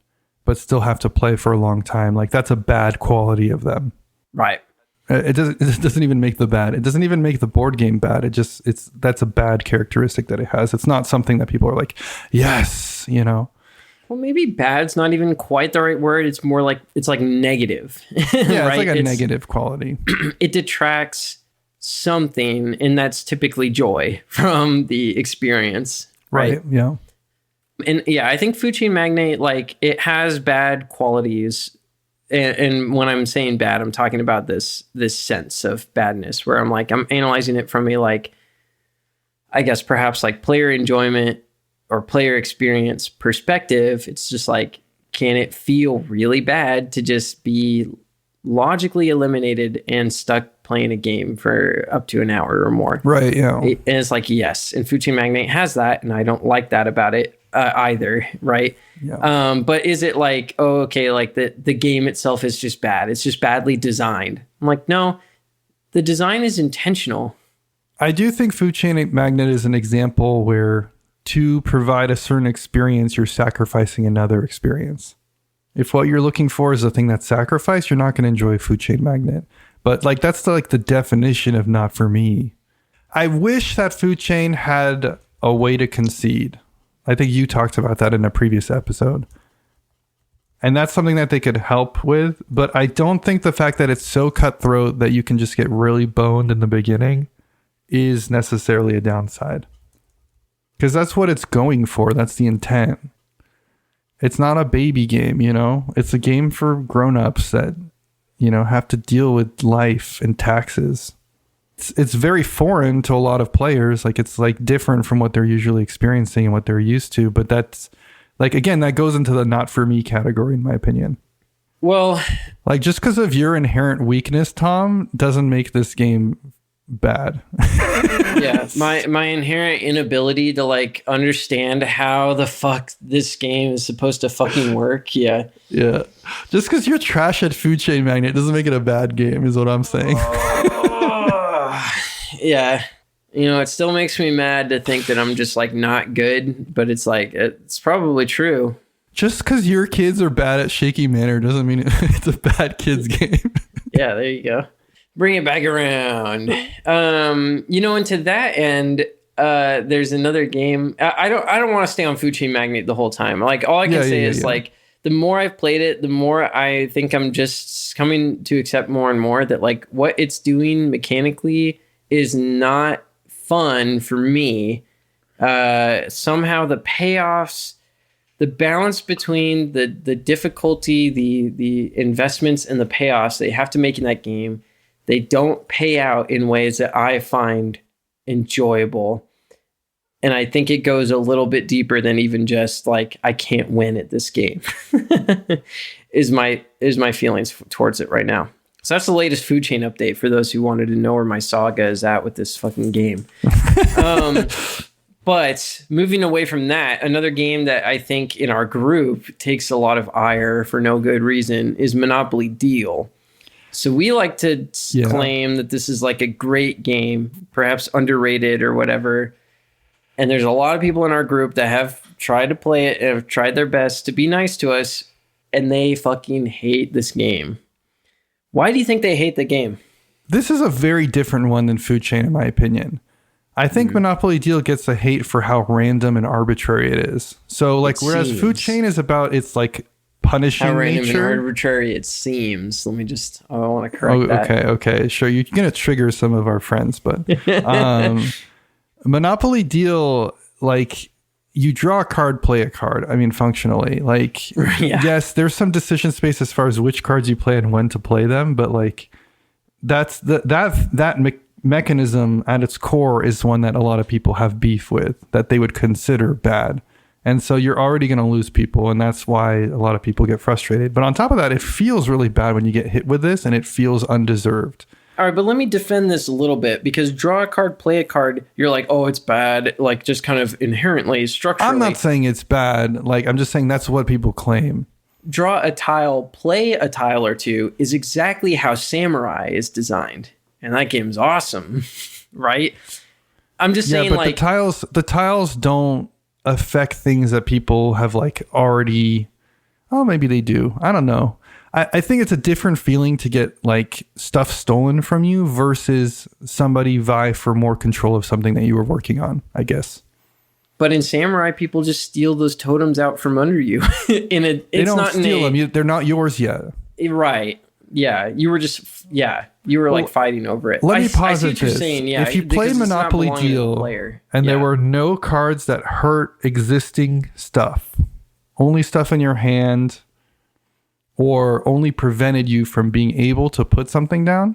but still have to play for a long time, like, that's a bad quality of them. Right. It doesn't even make the bad. It doesn't even make the board game bad. That's a bad characteristic that it has. It's not something that people are like, yes, you know. Well, maybe bad's not even quite the right word. It's more like, it's like negative. Yeah, right? It's like a negative quality. It detracts something, and that's typically joy from the experience. Right. Yeah. And yeah, I think Food Chain Magnate, like, it has bad qualities. And when I'm saying bad, I'm talking about this sense of badness where I'm like, I'm analyzing it from a, like, I guess perhaps like player enjoyment or player experience perspective. It's just like, can it feel really bad to just be logically eliminated and stuck playing a game for up to an hour or more? Right, yeah. And it's like, yes, and Food Chain Magnate has that, and I don't like that about it either, right? Yeah. But is it like, oh, okay, like the game itself is just bad. It's just badly designed. I'm like, no, the design is intentional. I do think Food Chain Magnate is an example where to provide a certain experience, you're sacrificing another experience. If what you're looking for is a thing that's sacrificed, you're not going to enjoy Food Chain Magnate. But like, that's the definition of not for me. I wish that Food Chain had a way to concede. I think you talked about that in a previous episode. And that's something that they could help with. But I don't think the fact that it's so cutthroat that you can just get really boned in the beginning is necessarily a downside. Because that's what it's going for. That's the intent. It's not a baby game, you know? It's a game for grown-ups that, you know, have to deal with life and taxes. It's very foreign to a lot of players. Like, it's like different from what they're usually experiencing and what they're used to. But that's like, again, that goes into the not for me category, in my opinion. Well, like, just because of your inherent weakness, Tom, doesn't make this game bad. Yeah, my inherent inability to, like, understand how the fuck this game is supposed to fucking work. Yeah. Just because you're trash at Food Chain Magnate doesn't make it a bad game, is what I'm saying. Yeah, you know, it still makes me mad to think that I'm just, like, not good, but it's like, it's probably true. Just because your kids are bad at Shaky Manor doesn't mean it's a bad kids game. Yeah, there you go. Bring it back around. You know, and to that end, there's another game. I don't want to stay on Food Chain Magnate the whole time. Like, all I can say is like, the more I've played it, the more I think I'm just coming to accept more and more that, like, what it's doing mechanically is not fun for me. Somehow the payoffs, the balance between the difficulty, the investments and the payoffs that you have to make in that game, they don't pay out in ways that I find enjoyable. And I think it goes a little bit deeper than even just like, I can't win at this game is my feelings towards it right now. So that's the latest Food Chain update for those who wanted to know where my saga is at with this fucking game. But moving away from that, another game that I think in our group takes a lot of ire for no good reason is Monopoly Deal. So we like to claim that this is like a great game, perhaps underrated or whatever. And there's a lot of people in our group that have tried to play it and have tried their best to be nice to us, and they fucking hate this game. Why do you think they hate the game? This is a very different one than Food Chain, in my opinion. I think Monopoly Deal gets the hate for how random and arbitrary it is. So, like, whereas Food Chain is about its, like, punishing how random nature. And arbitrary it seems. Let me just, I want to correct that. Okay. Sure, you're going to trigger some of our friends, but Monopoly Deal, like, you draw a card, play a card. I mean, functionally, like, yes, there's some decision space as far as which cards you play and when to play them, but, like, that's that mechanism at its core is one that a lot of people have beef with, that they would consider bad. And so you're already going to lose people, and that's why a lot of people get frustrated. But on top of that, it feels really bad when you get hit with this, and it feels undeserved. All right, but let me defend this a little bit, because draw a card, play a card, you're like, oh, it's bad, like just kind of inherently, structurally. I'm not saying it's bad. Like, I'm just saying that's what people claim. Draw a tile, play a tile or two is exactly how Samurai is designed. And that game's awesome, right? I'm just saying, but like... the tiles don't affect things that people have, like, already... Oh, maybe they do. I don't know. I think it's a different feeling to get like stuff stolen from you versus somebody vie for more control of something that you were working on, I guess. But in Samurai, people just steal those totems out from under you. They don't steal them. They're not yours yet. Right. Yeah. You were just, you were like fighting over it. Let me posit this. If you play Monopoly Deal and there were no cards that hurt existing stuff, only stuff in your hand, or only prevented you from being able to put something down,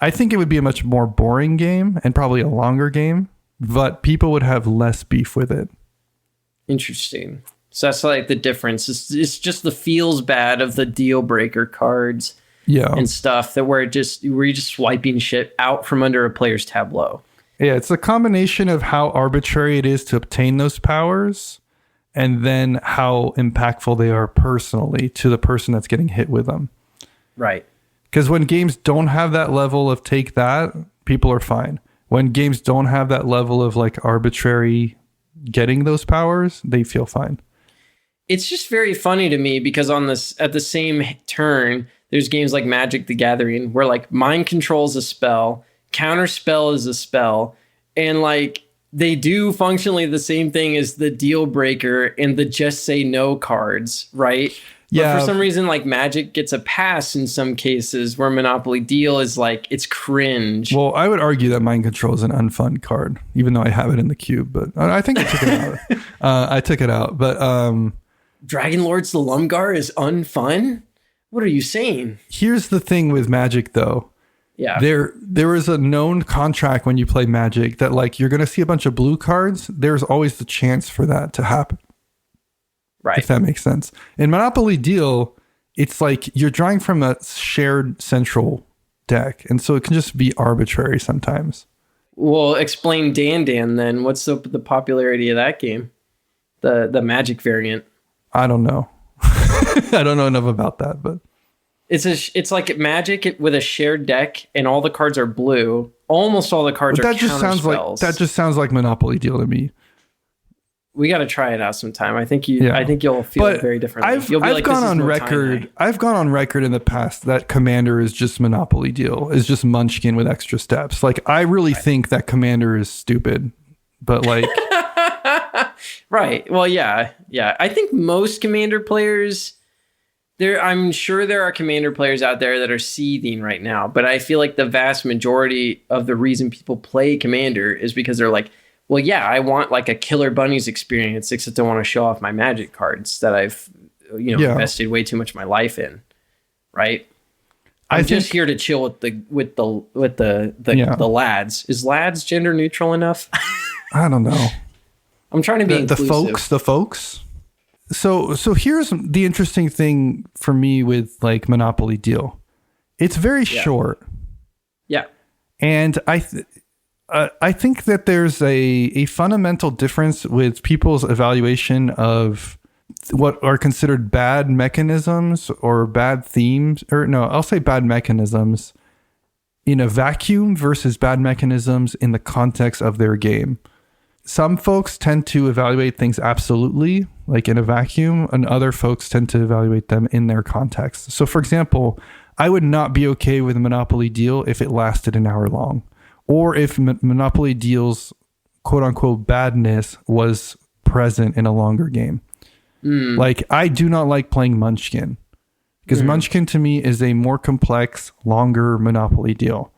I think it would be a much more boring game and probably a longer game, but people would have less beef with it. Interesting. So that's like the difference. It's just the feels bad of the deal breaker cards and stuff that where you're just swiping shit out from under a player's tableau. Yeah, it's a combination of how arbitrary it is to obtain those powers and then how impactful they are personally to the person that's getting hit with them. Right. Because when games don't have that level of take that, people are fine. When games don't have that level of like arbitrary getting those powers, they feel fine. It's just very funny to me because at the same turn, there's games like Magic the Gathering where like mind control is a spell, counter spell is a spell, and like they do functionally the same thing as the deal breaker and the just say no cards, right? Yeah. But for some reason, like Magic gets a pass in some cases where Monopoly Deal is like, it's cringe. Well, I would argue that Mind Control is an unfun card, even though I have it in the cube, but I think I took it out. I took it out, but... Dragon Lord Slumgar is unfun? What are you saying? Here's the thing with Magic, though. Yeah. There is a known contract when you play Magic that like you're going to see a bunch of blue cards. There's always the chance for that to happen. Right. If that makes sense. In Monopoly Deal, it's like you're drawing from a shared central deck. And so it can just be arbitrary sometimes. Well, explain Dan then. What's the popularity of that game? The Magic variant. I don't know. I don't know enough about that, but it's like Magic with a shared deck and all the cards are blue. Almost all the cards are counter spells. That just sounds like Monopoly Deal to me. We got to try it out sometime. I think you'll feel it very differently. I've gone on record in the past that Commander is just Monopoly Deal, is just Munchkin with extra steps. Like I really think that Commander is stupid, but like right. Well, yeah. I think most Commander players I'm sure there are Commander players out there that are seething right now, but I feel like the vast majority of the reason people play Commander is because they're like, well, yeah, I want like a Killer Bunnies experience, except I want to show off my Magic cards that I've, invested way too much of my life in. Right. I'm just here to chill with the lads. Is lads gender neutral enough? I don't know. I'm trying to be inclusive. The folks. So here's the interesting thing for me with like Monopoly Deal. It's very short. Yeah. And I think that there's a fundamental difference with people's evaluation of what are considered bad mechanisms or bad themes, or no, I'll say bad mechanisms in a vacuum versus bad mechanisms in the context of their game. Some folks tend to evaluate things absolutely, like in a vacuum, and other folks tend to evaluate them in their context. So, for example, I would not be okay with a Monopoly Deal if it lasted an hour long, or if Monopoly Deal's quote-unquote badness was present in a longer game. Like, I do not like playing Munchkin, because Munchkin to me is a more complex, longer Monopoly Deal.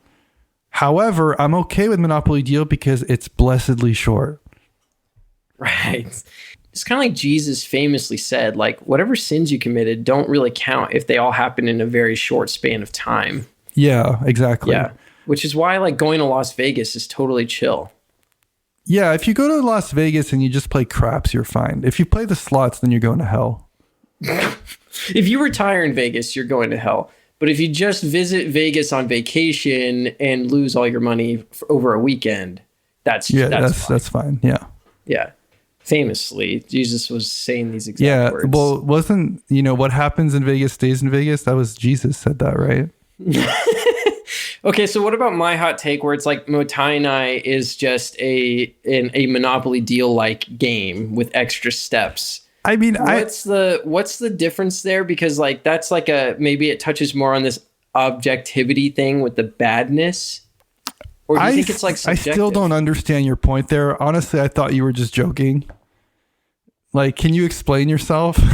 However, I'm okay with Monopoly Deal because it's blessedly short. Right. It's kind of like Jesus famously said, like, whatever sins you committed don't really count if they all happen in a very short span of time. Yeah, exactly. Yeah. Which is why, like, going to Las Vegas is totally chill. Yeah, if you go to Las Vegas and you just play craps, you're fine. If you play the slots, then you're going to hell. If you retire in Vegas, you're going to hell. But if you just visit Vegas on vacation and lose all your money over a weekend, that's fine. Yeah. Yeah. Famously, Jesus was saying these exact words. Well, wasn't, what happens in Vegas stays in Vegas? That was Jesus said that, right? Okay, so what about my hot take where it's like Motainai is just a Monopoly deal-like game with extra steps? I mean, what's the difference there? Because like that's like maybe it touches more on this objectivity thing with the badness. Or do you think it's like subjective? I still don't understand your point there. Honestly, I thought you were just joking. Like, can you explain yourself? In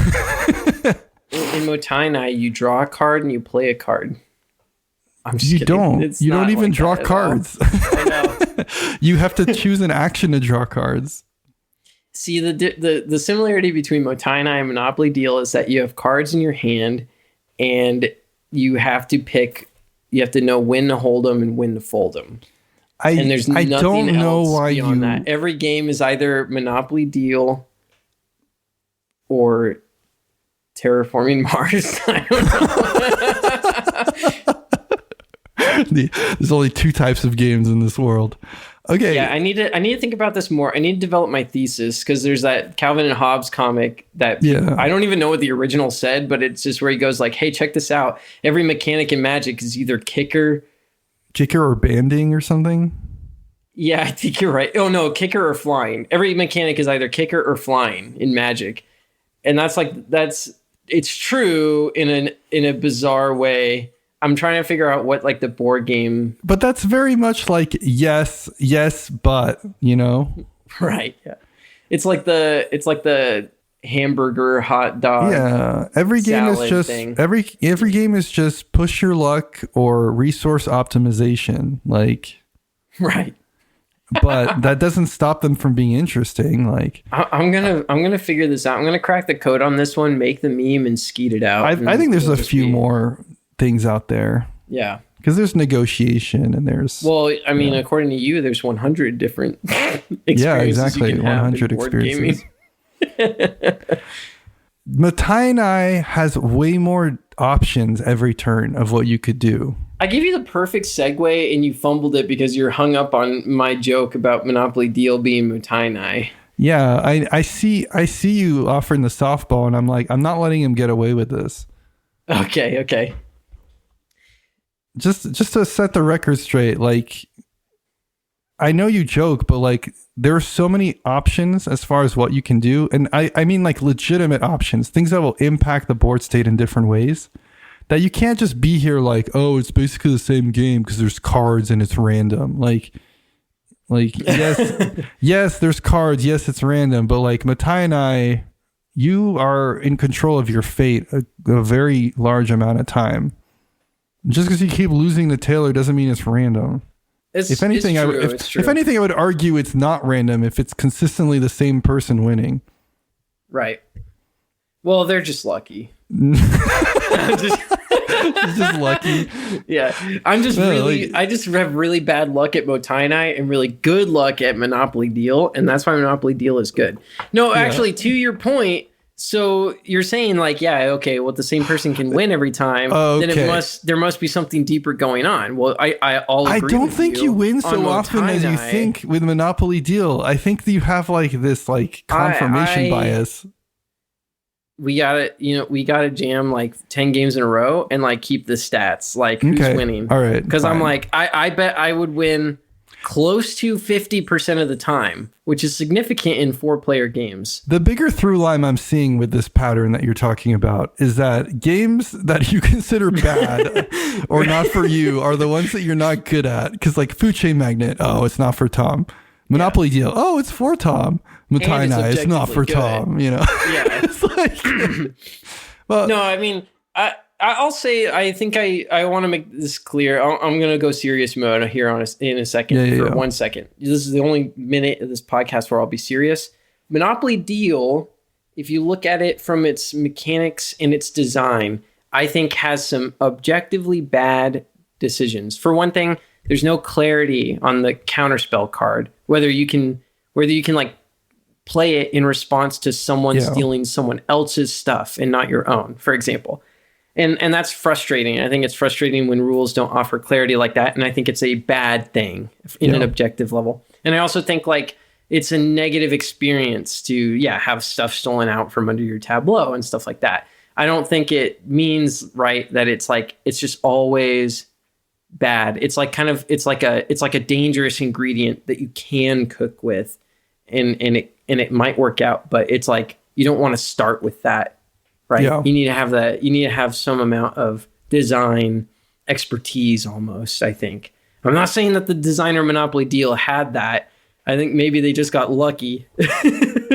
Motainai, you draw a card and you play a card. I'm just kidding. You don't even draw cards. I know. You have to choose an action to draw cards. See, the similarity between Motainai and Monopoly Deal is that you have cards in your hand and you have to know when to hold them and when to fold them. And there's nothing don't know else why beyond that. Every game is either Monopoly Deal or Terraforming Mars. I don't know. There's only 2 types of games in this world. Okay. Yeah, I need to think about this more. I need to develop my thesis because there's that Calvin and Hobbes comic that I don't even know what the original said, but it's just where he goes like, "Hey, check this out. Every mechanic in Magic is either kicker or banding or something." Yeah, I think you're right. Oh no, kicker or flying. Every mechanic is either kicker or flying in Magic, and it's true in a bizarre way. I'm trying to figure out what like the board game. But that's very much like yes, but Right. Yeah. It's like the hamburger hot dog. Yeah. Every game is just every game is just push your luck or resource optimization. Like right. But that doesn't stop them from being interesting. Like I'm gonna figure this out. I'm gonna crack the code on this one, make the meme, and skeet it out. I think there's a few more things out there. Yeah, because there's negotiation and there's. Well, I mean, according to you, there's 100 different experiences. Yeah, exactly. 100 experiences. Motainai has way more options every turn of what you could do. I gave you the perfect segue and you fumbled it because you're hung up on my joke about Monopoly Deal being Motainai. Yeah, I see you offering the softball and I'm like, I'm not letting him get away with this. Okay. Just to set the record straight, like I know you joke, but like there are so many options as far as what you can do. And I mean like legitimate options, things that will impact the board state in different ways. That you can't just be here like, oh, it's basically the same game because there's cards and it's random. Like yes, there's cards. Yes, it's random. But like Motainai, you are in control of your fate a very large amount of time. Just because you keep losing the Taylor doesn't mean it's random. If anything, I would argue it's not random if it's consistently the same person winning. Right. Well, they're just lucky. Just lucky. Yeah. I just have really bad luck at Motainai and really good luck at Monopoly Deal, and that's why Monopoly Deal is good. No, actually, to your point, so you're saying like, yeah, okay, well, the same person can win every time. Then there must be something deeper going on. Well, I'll agree. I don't think you win so often as you think with Monopoly Deal. I think that you have like this like confirmation bias. We gotta jam like 10 games in a row and like keep the stats, like who's winning. All right. Because I'm like, I bet I would win close to 50% of the time, which is significant in 4-player games. The bigger through line I'm seeing with this pattern that you're talking about is that games that you consider bad or not for you are the ones that you're not good at. Because like Food Chain Magnet, oh, it's not for Tom. Monopoly Deal, oh, it's for Tom. Motainai, it's not for Tom. Yeah. It's like, well, no, I mean, I'll say, I think I want to make this clear. I'm going to go serious mode here in a second. For 1 second. This is the only minute of this podcast where I'll be serious. Monopoly Deal, if you look at it from its mechanics and its design, I think has some objectively bad decisions. For one thing, there's no clarity on the counterspell card, whether you can like play it in response to someone stealing someone else's stuff and not your own, for example. And that's frustrating. I think it's frustrating when rules don't offer clarity like that. And I think it's a bad thing in an objective level. And I also think like it's a negative experience to, have stuff stolen out from under your tableau and stuff like that. I don't think it means that it's like, it's just always bad. It's like it's like a dangerous ingredient that you can cook with and it might work out, but it's like, you don't want to start with that. Right. Yeah. You need to have that. You need to have some amount of design expertise almost, I think. I'm not saying that the designer Monopoly deal had that. I think maybe they just got lucky.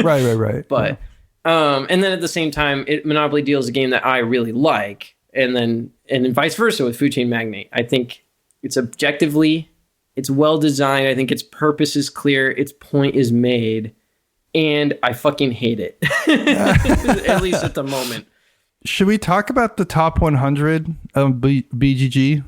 Right. But, and then at the same time, Monopoly deal is a game that I really like. And then vice versa with Food Chain Magnate. I think it's it's well designed. I think its purpose is clear. Its point is made. And I fucking hate it, at least at the moment. Should we talk about the top 100 of BGG?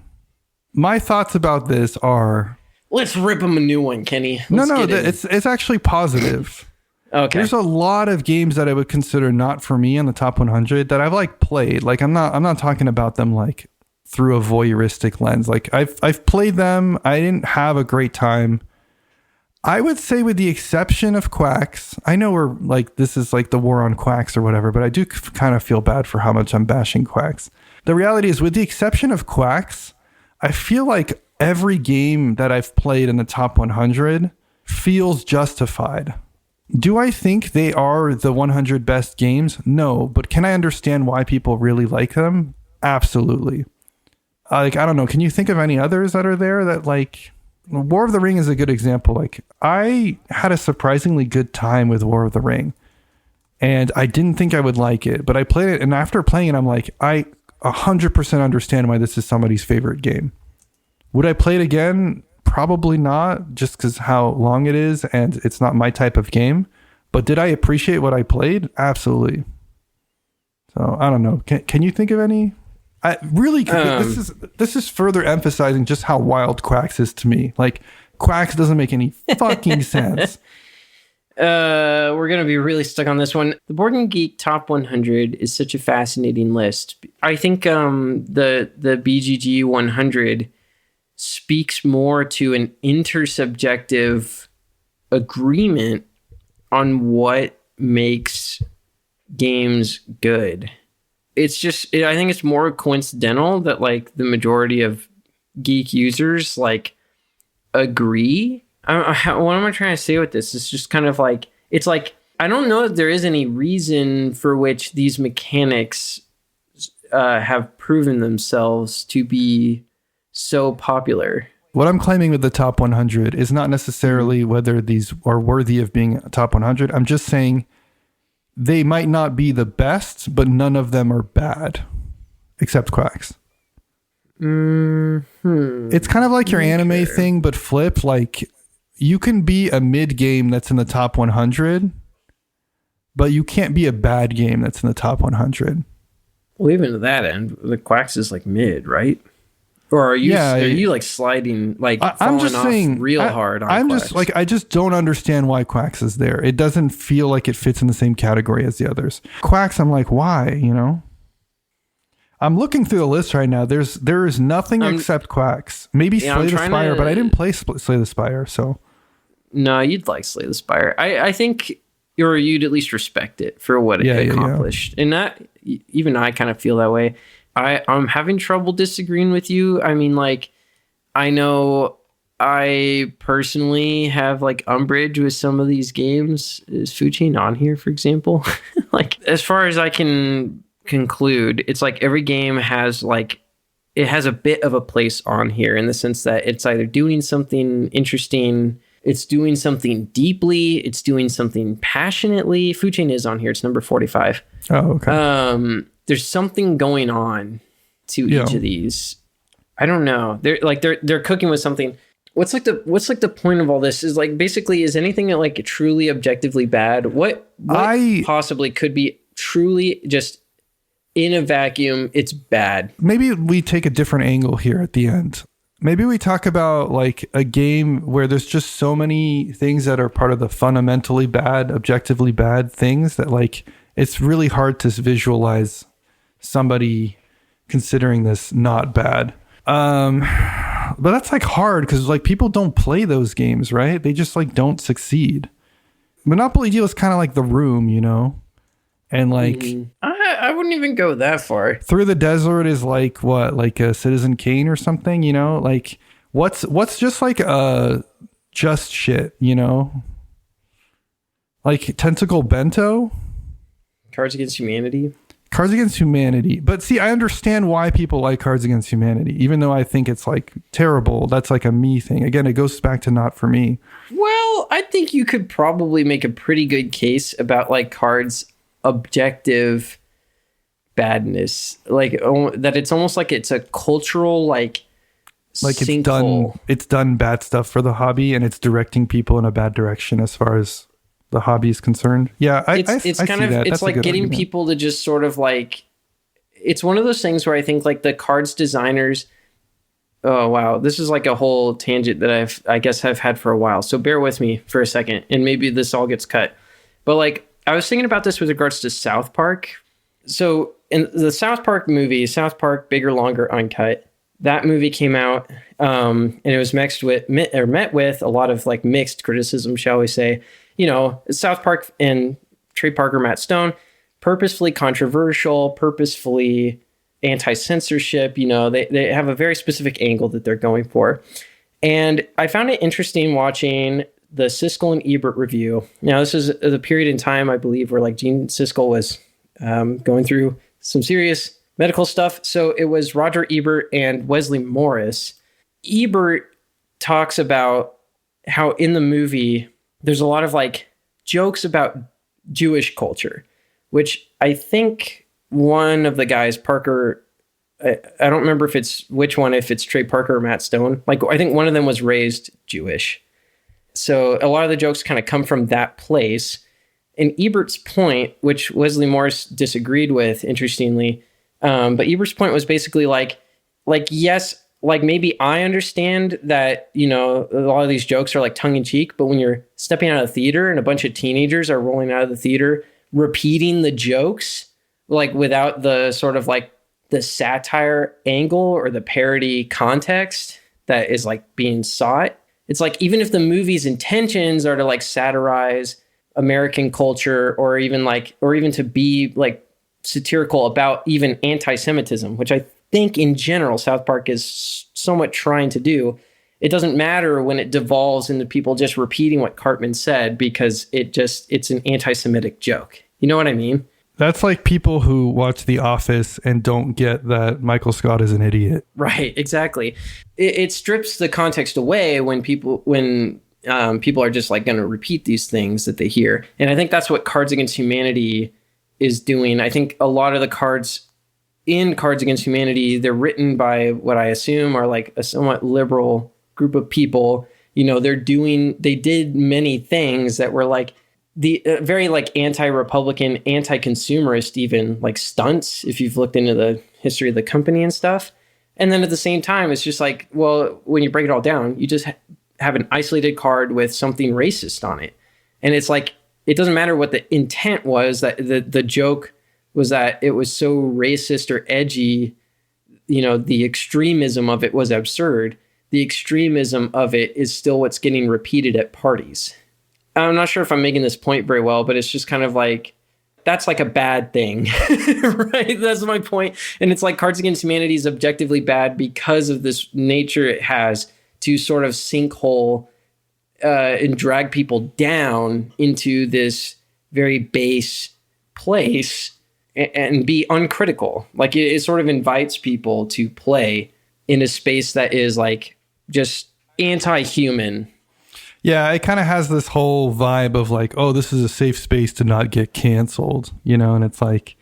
My thoughts about this are... Let's rip them a new one, Kenny. It's actually positive. Okay. There's a lot of games that I would consider not for me on the top 100 that I've played. I'm not talking about them through a voyeuristic lens. I've played them. I didn't have a great time. I would say with the exception of Quacks, I know we're this is the war on Quacks or whatever, but I do kind of feel bad for how much I'm bashing Quacks. The reality is with the exception of Quacks, I feel like every game that I've played in the top 100 feels justified. Do I think they are the 100 best games? No, but can I understand why people really like them? Absolutely. I don't know. Can you think of any others that are there that War of the Ring is a good example. I had a surprisingly good time with War of the Ring, and I didn't think I would like it, but I played it, and after playing it, I'm like, I 100% understand why this is somebody's favorite game. Would I play it again? Probably not, just because how long it is, and it's not my type of game. But did I appreciate what I played? Absolutely. So I don't know. Can you think of any? This is further emphasizing just how wild Quacks is to me. Quacks doesn't make any fucking sense. We're gonna be really stuck on this one. The Board Game Geek Top 100 is such a fascinating list. I think the BGG 100 speaks more to an intersubjective agreement on what makes games good. It's just, I think it's more coincidental that the majority of geek users agree. What am I trying to say with this? It's just kind of it's I don't know if there is any reason for which these mechanics have proven themselves to be so popular. What I'm claiming with the top 100 is not necessarily whether these are worthy of being top 100. I'm just saying they might not be the best, but none of them are bad, except Quacks. Mm-hmm. It's kind of like your anime thing, but flip. You can be a mid game that's in the top 100, but you can't be a bad game that's in the top 100. Well, even to that end, the Quacks is mid, right? Or are you sliding I'm just off saying real hard on I'm Quacks? just I just don't understand why Quacks is there. It doesn't feel like it fits in the same category as the others. Quacks, I'm why, I'm looking through the list right now. There is nothing except Quacks. Maybe Slay the Spire, but I didn't play Slay the Spire, so. No, you'd like Slay the Spire. I think you'd at least respect it for what it accomplished. And that, even I kind of feel that way. I'm having trouble disagreeing with you. I mean, I know I personally have umbrage with some of these games. Is Food Chain on here, for example? As far as I can conclude, it's every game has it has a bit of a place on here in the sense that it's either doing something interesting, it's doing something deeply, it's doing something passionately. Food Chain is on here. It's number 45. Oh, okay. There's something going on to each of these. I don't know. They're cooking with something. What's the point of all this? Is basically, is anything truly objectively bad? What possibly could be truly just in a vacuum? It's bad. Maybe we take a different angle here at the end. Maybe we talk about a game where there's just so many things that are part of the fundamentally bad, objectively bad things that it's really hard to visualize somebody considering this not bad. But that's like hard because like people don't play those games, right? They just like don't succeed. Monopoly Deal is kind of like The Room, you know? And like I wouldn't even go that far. Through the Desert is like what, like a Citizen Kane or something, you know? Like what's just like just shit, you know? Like Tentacle Bento, Cards Against Humanity. Cards Against Humanity. But see, I understand why people like Cards Against Humanity, even though I think it's like terrible. That's like a me thing. Again, it goes back to not for me. Well, I think you could probably make a pretty good case about like Cards' objective badness, like that it's almost like it's a cultural like it's done bad stuff for the hobby and it's directing people in a bad direction as far as the hobby is concerned. Yeah, it's kind of it's like getting argument. People to just sort of like, it's one of those things where I think like the cards designers, oh wow, this is like a whole tangent that I guess I've had for a while, so bear with me for a second and maybe this all gets cut. But like I was thinking about this with regards to South Park. So in the South Park movie, South Park Bigger, Longer, Uncut, that movie came out and it was met with a lot of like mixed criticism, shall we say. You know, South Park and Trey Parker, Matt Stone, purposefully controversial, purposefully anti-censorship. You know, they have a very specific angle that they're going for. And I found it interesting watching the Siskel and Ebert review. Now, this is the period in time, I believe, where like Gene Siskel was going through some serious medical stuff. So it was Roger Ebert and Wesley Morris. Ebert talks about how in the movie there's a lot of like jokes about Jewish culture, which I think one of the guys, Parker, I don't remember if it's Trey Parker or Matt Stone. Like, I think one of them was raised Jewish. So a lot of the jokes kind of come from that place. And Ebert's point, which Wesley Morris disagreed with, interestingly, but Ebert's point was basically like, yes, like maybe I understand that, you know, a lot of these jokes are like tongue in cheek, but when you're stepping out of the theater and a bunch of teenagers are rolling out of the theater, repeating the jokes, like without the sort of like the satire angle or the parody context that is like being sought. It's like, even if the movie's intentions are to like satirize American culture or even to be like satirical about even anti-Semitism, which I think in general South Park is somewhat trying to do, it doesn't matter when it devolves into people just repeating what Cartman said because it's an anti-Semitic joke. You know what I mean? That's like people who watch The Office and don't get that Michael Scott is an idiot. Right, exactly. It strips the context away when people are just like going to repeat these things that they hear. And I think that's what Cards Against Humanity is doing. I think a lot of the cards in Cards Against Humanity, they're written by what I assume are like a somewhat liberal group of people. You know, they did many things that were like the very like anti-Republican, anti-consumerist, even like stunts, if you've looked into the history of the company and stuff. And then at the same time, it's just like, well, when you break it all down, you just have an isolated card with something racist on it. And it's like, it doesn't matter what the intent was, that the joke was that it was so racist or edgy, you know, the extremism of it was absurd. The extremism of it is still what's getting repeated at parties. I'm not sure if I'm making this point very well, but it's just kind of like, that's like a bad thing, right? That's my point. And it's like Cards Against Humanity is objectively bad because of this nature it has to sort of sinkhole and drag people down into this very base place and be uncritical. Like it sort of invites people to play in a space that is like just anti-human. Yeah, it kind of has this whole vibe of like, oh, this is a safe space to not get canceled, you know? And it's like,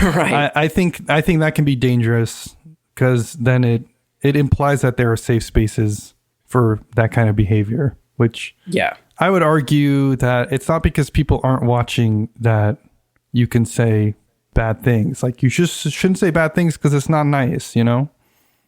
right. I think that can be dangerous because then it implies that there are safe spaces for that kind of behavior, which yeah, I would argue that it's not because people aren't watching that you can say bad things. Like you just shouldn't say bad things because it's not nice, you know?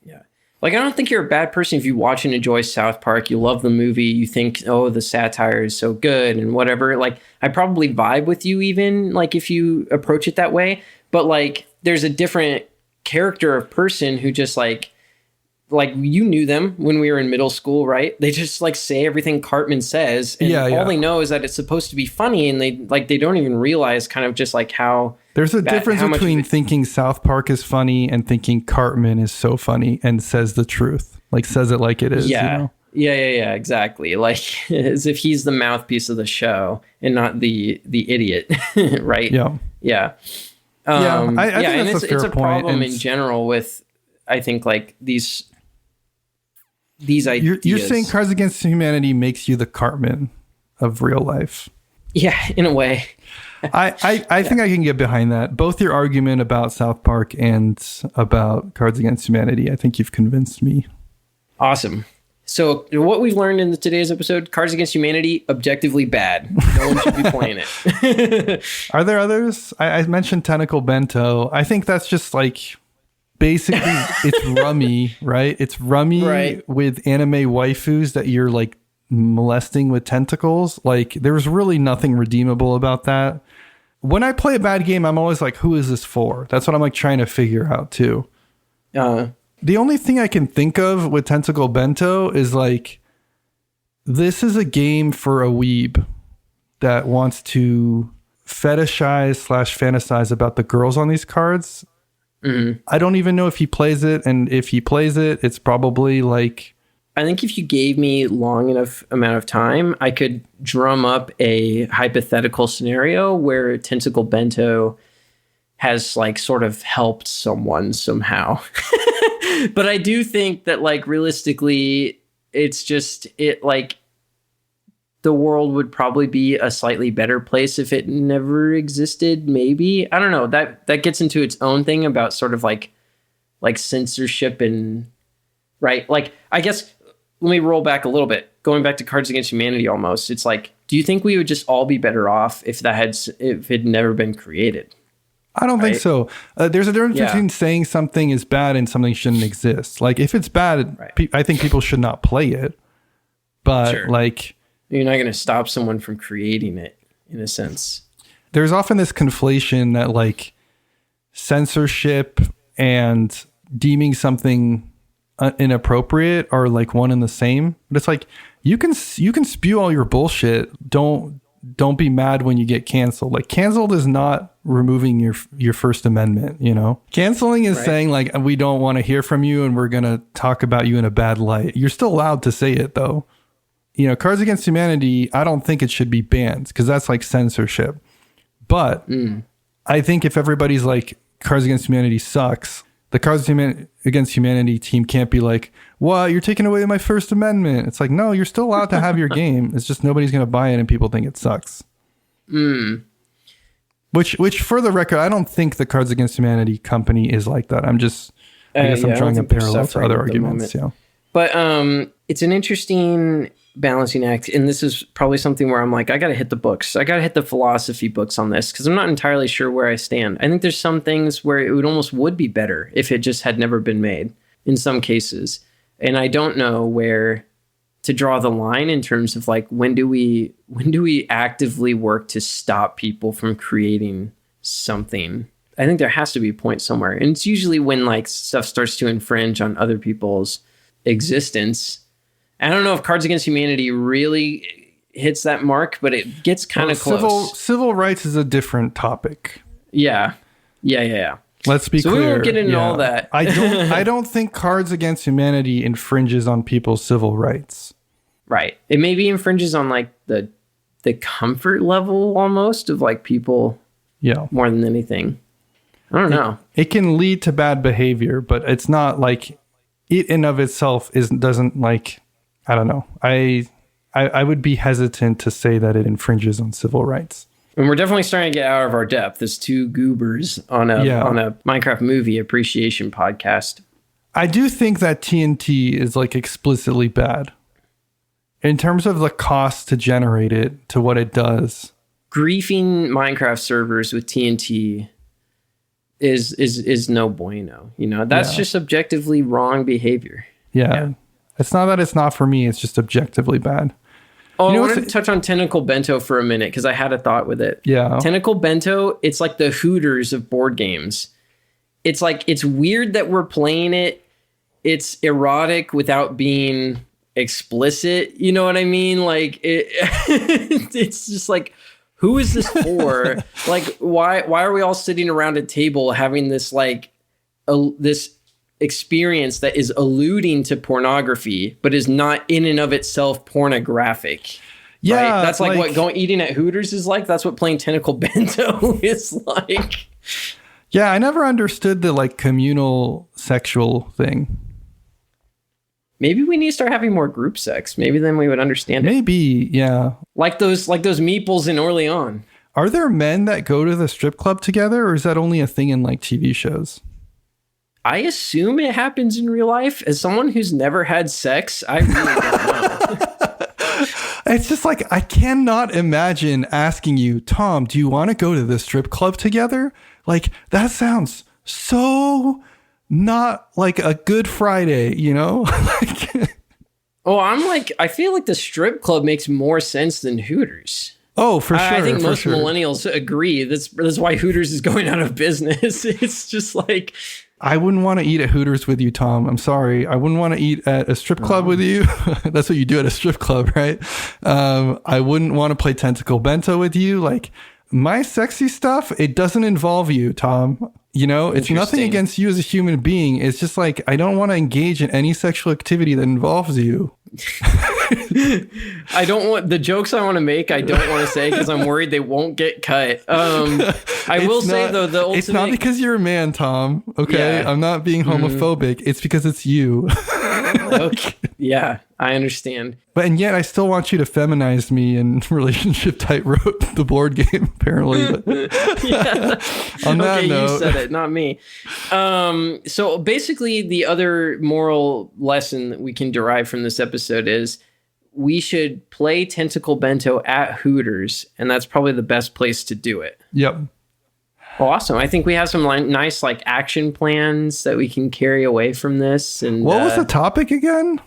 Yeah. Like, I don't think you're a bad person if you watch and enjoy South Park. You love the movie. You think, oh, the satire is so good and whatever. Like, I probably vibe with you even, like, if you approach it that way. But, like, there's a different character of person who just like you knew them when we were in middle school, right? They just like say everything Cartman says, and all they know is that it's supposed to be funny, and they don't even realize kind of just like how there's a difference between thinking South Park is funny and thinking Cartman is so funny and says the truth, like says it like it is. Yeah. You know? Yeah, exactly. Like as if he's the mouthpiece of the show and not the idiot, right? Yeah. I think and it's a point. problem in general with, I think, like these ideas. You're saying Cards Against Humanity makes you the Cartman of real life. Yeah, in a way. I think I can get behind that. Both your argument about South Park and about Cards Against Humanity, I think you've convinced me. Awesome. So what we've learned in today's episode, Cards Against Humanity, objectively bad. No one should be playing it. Are there others? I mentioned Tentacle Bento. I think that's just like, basically, it's rummy, right? It's rummy with anime waifus that you're like molesting with tentacles. Like there's really nothing redeemable about that. When I play a bad game, I'm always like, who is this for? That's what I'm like trying to figure out too. The only thing I can think of with Tentacle Bento is like, this is a game for a weeb that wants to fetishize/fantasize about the girls on these cards. Mm-hmm. I don't even know if he plays it, and if he plays it, it's probably like... I think if you gave me long enough amount of time, I could drum up a hypothetical scenario where Tentacle Bento has like sort of helped someone somehow. But I do think that like realistically, it's just like the world would probably be a slightly better place if it never existed. Maybe, I don't know, that gets into its own thing about sort of like censorship and right. Like, I guess let me roll back a little bit, going back to Cards Against Humanity. Almost, it's like, do you think we would just all be better off if it had never been created? I don't think so. There's a difference between saying something is bad and something shouldn't exist. Like if it's bad, I think people should not play it. But like, you're not going to stop someone from creating it in a sense. There's often this conflation that like censorship and deeming something inappropriate are like one and the same. But it's like, you can spew all your bullshit. Don't be mad when you get canceled. Like canceled is not removing your First Amendment, you know? Canceling is saying like, we don't want to hear from you and we're going to talk about you in a bad light. You're still allowed to say it though. You know, Cards Against Humanity, I don't think it should be banned because that's like censorship. But I think if everybody's like, Cards Against Humanity sucks, the Cards Against Humanity team can't be like, what, you're taking away my First Amendment. It's like, no, you're still allowed to have your game. It's just nobody's going to buy it and people think it sucks. Which for the record, I don't think the Cards Against Humanity company is like that. I guess I'm drawing a parallel to other arguments. Yeah. But it's an interesting balancing act. And this is probably something where I'm like, I got to hit the books. I got to hit the philosophy books on this because I'm not entirely sure where I stand. I think there's some things where it would be better if it just had never been made in some cases. And I don't know where to draw the line in terms of like, when do we actively work to stop people from creating something? I think there has to be a point somewhere. And it's usually when like stuff starts to infringe on other people's existence. I don't know if Cards Against Humanity really hits that mark, but it gets kind of close. Civil rights is a different topic. Yeah. Let's be clear. So we won't get into all that. I don't think Cards Against Humanity infringes on people's civil rights. Right. It maybe infringes on like the comfort level almost of like people. Yeah. More than anything. I don't know. It can lead to bad behavior, but it's not like it in of itself doesn't like, I don't know. I would be hesitant to say that it infringes on civil rights. And we're definitely starting to get out of our depth as two goobers on a Minecraft movie appreciation podcast. I do think that TNT is like explicitly bad in terms of the cost to generate it to what it does. Griefing Minecraft servers with TNT is no bueno. You know, that's just objectively wrong behavior. Yeah. It's not that it's not for me. It's just objectively bad. Oh, I wanted to touch on Tentacle Bento for a minute because I had a thought with it. Yeah. Tentacle Bento, it's like the Hooters of board games. it's like, it's weird that we're playing it. It's erotic without being explicit. You know what I mean? Like it's just like, who is this for? Like, why are we all sitting around a table having this like this experience that is alluding to pornography, but is not in and of itself pornographic? Yeah, right? That's like what eating at Hooters is like. That's what playing Tentacle Bento is like. Yeah, I never understood the like communal sexual thing. Maybe we need to start having more group sex. Maybe then we would understand it. Maybe, yeah. Like those meeples in Orleans. Are there men that go to the strip club together, or is that only a thing in like TV shows? I assume it happens in real life. As someone who's never had sex, I really don't know. It's just like, I cannot imagine asking you, Tom, do you want to go to the strip club together? Like, that sounds so not like a Good Friday, you know? Oh, I feel like the strip club makes more sense than Hooters. Oh, for sure. I think most millennials agree. That's why Hooters is going out of business. It's just like, I wouldn't want to eat at Hooters with you, Tom. I'm sorry. I wouldn't want to eat at a strip club with you. That's what you do at a strip club, right? I wouldn't want to play Tentacle Bento with you. Like, my sexy stuff, it doesn't involve you, Tom. You know, it's nothing against you as a human being. It's just like, I don't want to engage in any sexual activity that involves you. I don't want the jokes I want to make. I don't want to say because I'm worried they won't get cut. I will say though, the ultimate. It's not because you're a man, Tom. Okay, yeah. I'm not being homophobic. It's because it's you. Okay. Yeah, I understand. And yet, I still want you to feminize me in Relationship Tightrope, the board game. Apparently, yeah. On that note, you said it, not me. So basically, the other moral lesson that we can derive from this episode is we should play Tentacle Bento at Hooters, and that's probably the best place to do it. Yep. Well, awesome. I think we have some nice like action plans that we can carry away from this. And what was the topic again?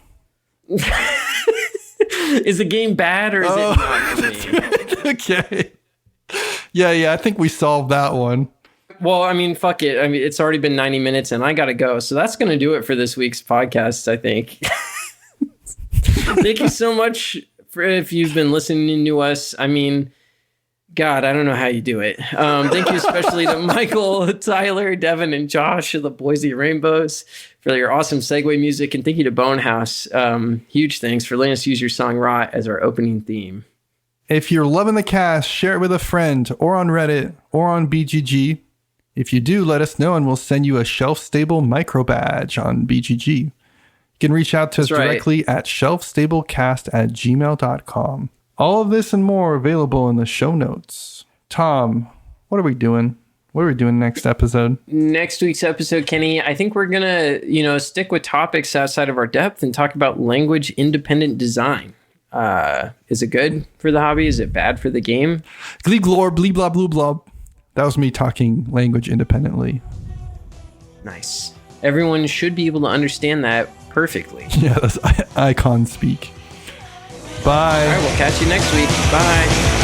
Is the game bad or is it not for me? Okay. Yeah. I think we solved that one. Well, I mean, fuck it. I mean, it's already been 90 minutes and I got to go. So that's going to do it for this week's podcast, I think. Thank you so much if you've been listening to us. I mean, God, I don't know how you do it. Thank you especially to Michael, Tyler, Devon, and Josh of the Boise RainBeaus for your awesome segue music. And thank you to Bonehouse. Huge thanks for letting us use your song Rot as our opening theme. If you're loving the cast, share it with a friend or on Reddit or on BGG. If you do, let us know and we'll send you a shelf-stable micro badge on BGG. You can reach out to us directly at shelfstablecast@gmail.com. All of this and more available in the show notes. Tom, what are we doing? What are we doing next episode? Next week's episode, Kenny, I think we're going to, stick with topics outside of our depth and talk about language independent design. Is it good for the hobby? Is it bad for the game? Glee glor, blee blah blue blob. That was me talking language independently. Nice. Everyone should be able to understand that perfectly. Yeah, that's icon speak. Bye. All right, we'll catch you next week. Bye.